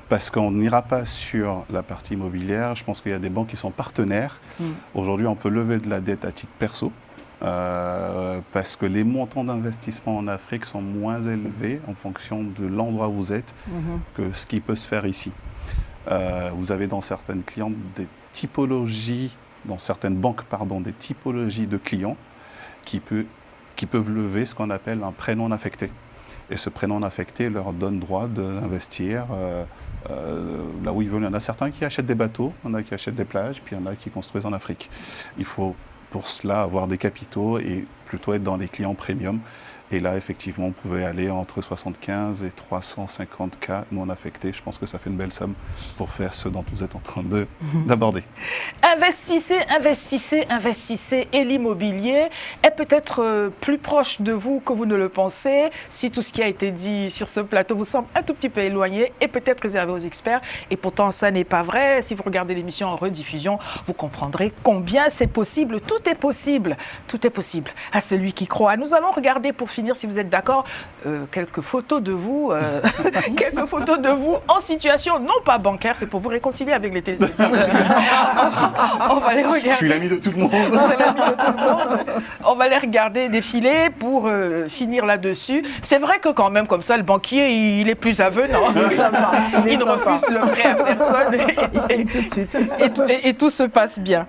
parce qu'on n'ira pas sur la partie immobilière. Je pense qu'il y a des banques qui sont partenaires. Aujourd'hui, on peut lever de la dette à titre perso. Parce que les montants d'investissement en Afrique sont moins élevés en fonction de l'endroit où vous êtes que ce qui peut se faire ici. Vous avez dans certaines clientes des typologies, dans certaines banques, pardon, des typologies de clients qui peuvent lever ce qu'on appelle un prêt non affecté. Et ce prêt non affecté leur donne droit d'investir là où ils veulent. Il y en a certains qui achètent des bateaux, il y en a qui achètent des plages, puis il y en a qui construisent en Afrique. Il faut pour cela avoir des capitaux et plutôt être dans les clients premium. Et là, effectivement, on pouvait aller entre 75 et 350 cas non affectés. Je pense que ça fait une belle somme pour faire ce dont vous êtes en train d'aborder. Investissez, investissez, investissez. Et l'immobilier est peut-être plus proche de vous que vous ne le pensez. Si tout ce qui a été dit sur ce plateau vous semble un tout petit peu éloigné et peut-être réservé aux experts. Et pourtant, ça n'est pas vrai. Si vous regardez l'émission en rediffusion, vous comprendrez combien c'est possible. Tout est possible. Tout est possible à celui qui croit. Nous allons regarder pour finir, si vous êtes d'accord, quelques photos de vous, quelques photos de vous en situation non pas bancaire, c'est pour vous réconcilier avec les téléspectateurs. On va les regarder. Je suis l'ami de tout le monde. C'est l'ami de tout le monde. On va les regarder défiler pour finir là-dessus. C'est vrai que quand même comme ça, le banquier, il est plus avenant. Il ne refuse le prêt à personne et tout se passe bien.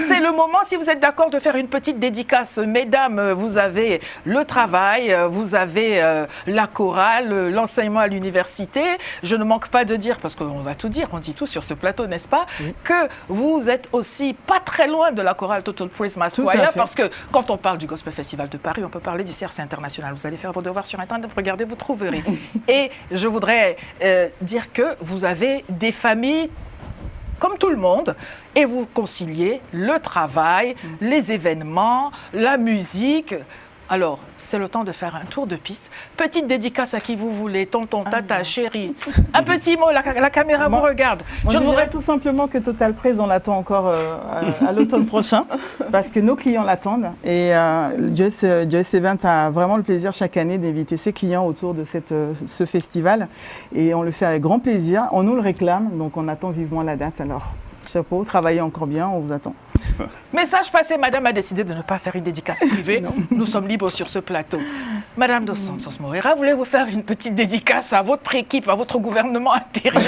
c'est le moment, si vous êtes d'accord, de faire une petite dédicace. Mesdames, vous avez le travail, vous avez la chorale, l'enseignement à l'université. Je ne manque pas de dire, parce qu'on va tout dire, on dit tout sur ce plateau, n'est-ce pas, que vous êtes aussi pas très loin de la chorale Total Praise Mass Choir, parce que quand on parle du Gospel Festival de Paris, on peut parler du CRC International. Vous allez faire vos devoirs sur Internet, regardez, vous trouverez. Et je voudrais dire que vous avez des familles comme tout le monde, et vous conciliez le travail, les événements, la musique. Alors, c'est le temps de faire un tour de piste. Petite dédicace à qui vous voulez, tonton, tata, chérie. Un petit mot, la caméra vous regarde. Je voudrais tout simplement que Total Praise, on l'attend encore à l'automne prochain, parce que nos clients l'attendent. Et Joyce Evans a vraiment le plaisir chaque année d'inviter ses clients autour de ce festival. Et on le fait avec grand plaisir. On nous le réclame, donc on attend vivement la date. Alors, chapeau, travaillez encore bien, on vous attend. Message passé, madame a décidé de ne pas faire une dédicace privée. Nous sommes libres sur ce plateau. Madame Dos Santos Moreira, voulez-vous faire une petite dédicace à votre équipe, à votre gouvernement intérieur?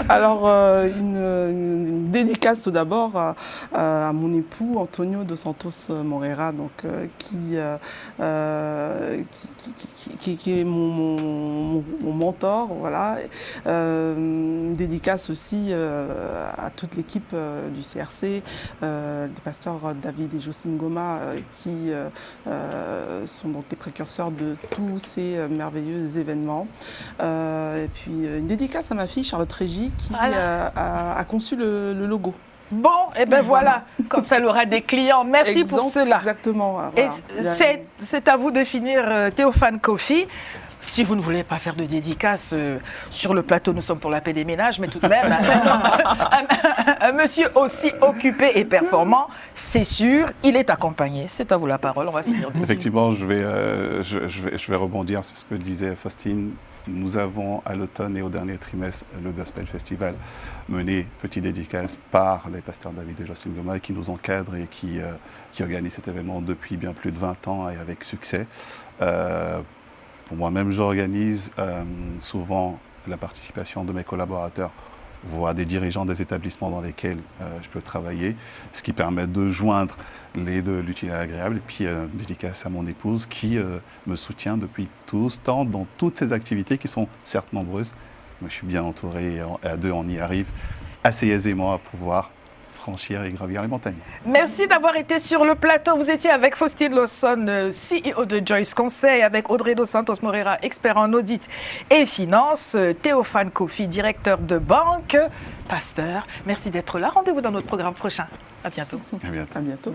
Alors, une dédicace tout d'abord à mon époux Antonio Dos Santos Moreira, donc, qui est mon mentor. Voilà. Une dédicace aussi à toute l'équipe du CRC, des pasteurs David et Jocelyne Goma, qui sont donc les précurseurs de tous ces merveilleux événements. Et puis une dédicace à ma fille Charlotte Régie, qui a conçu le logo. Bon, et bien voilà, comme ça elle aura des clients. Merci pour cela. Exactement. Voilà. Et c'est à vous de finir, Théophane Kofi. Si vous ne voulez pas faire de dédicace sur le plateau, nous sommes pour la paix des ménages, mais tout de même, un monsieur aussi occupé et performant, c'est sûr, il est accompagné. C'est à vous la parole, on va finir. Effectivement, je vais rebondir sur ce que disait Faustine. Nous avons à l'automne et au dernier trimestre le Gospel Festival mené petite dédicace par les pasteurs David et Jocelyne Goma qui nous encadrent et qui organisent cet événement depuis bien plus de 20 ans et avec succès. Pour moi-même, j'organise souvent la participation de mes collaborateurs, voire des dirigeants des établissements dans lesquels je peux travailler, ce qui permet de joindre les deux, l'utile et l'agréable. Et puis, dédicace à mon épouse qui me soutient depuis tout ce temps dans toutes ces activités qui sont certes nombreuses, mais je suis bien entouré et à deux, on y arrive assez aisément à pouvoir franchir et gravir les montagnes. Merci d'avoir été sur le plateau. Vous étiez avec Faustine Lawson, CEO de Joyce Conseil, avec Audrey Dos Santos Moreira, expert en audit et finance, Théophane Kofi, directeur de banque, pasteur. Merci d'être là. Rendez-vous dans notre programme prochain. À bientôt. À bientôt. À bientôt.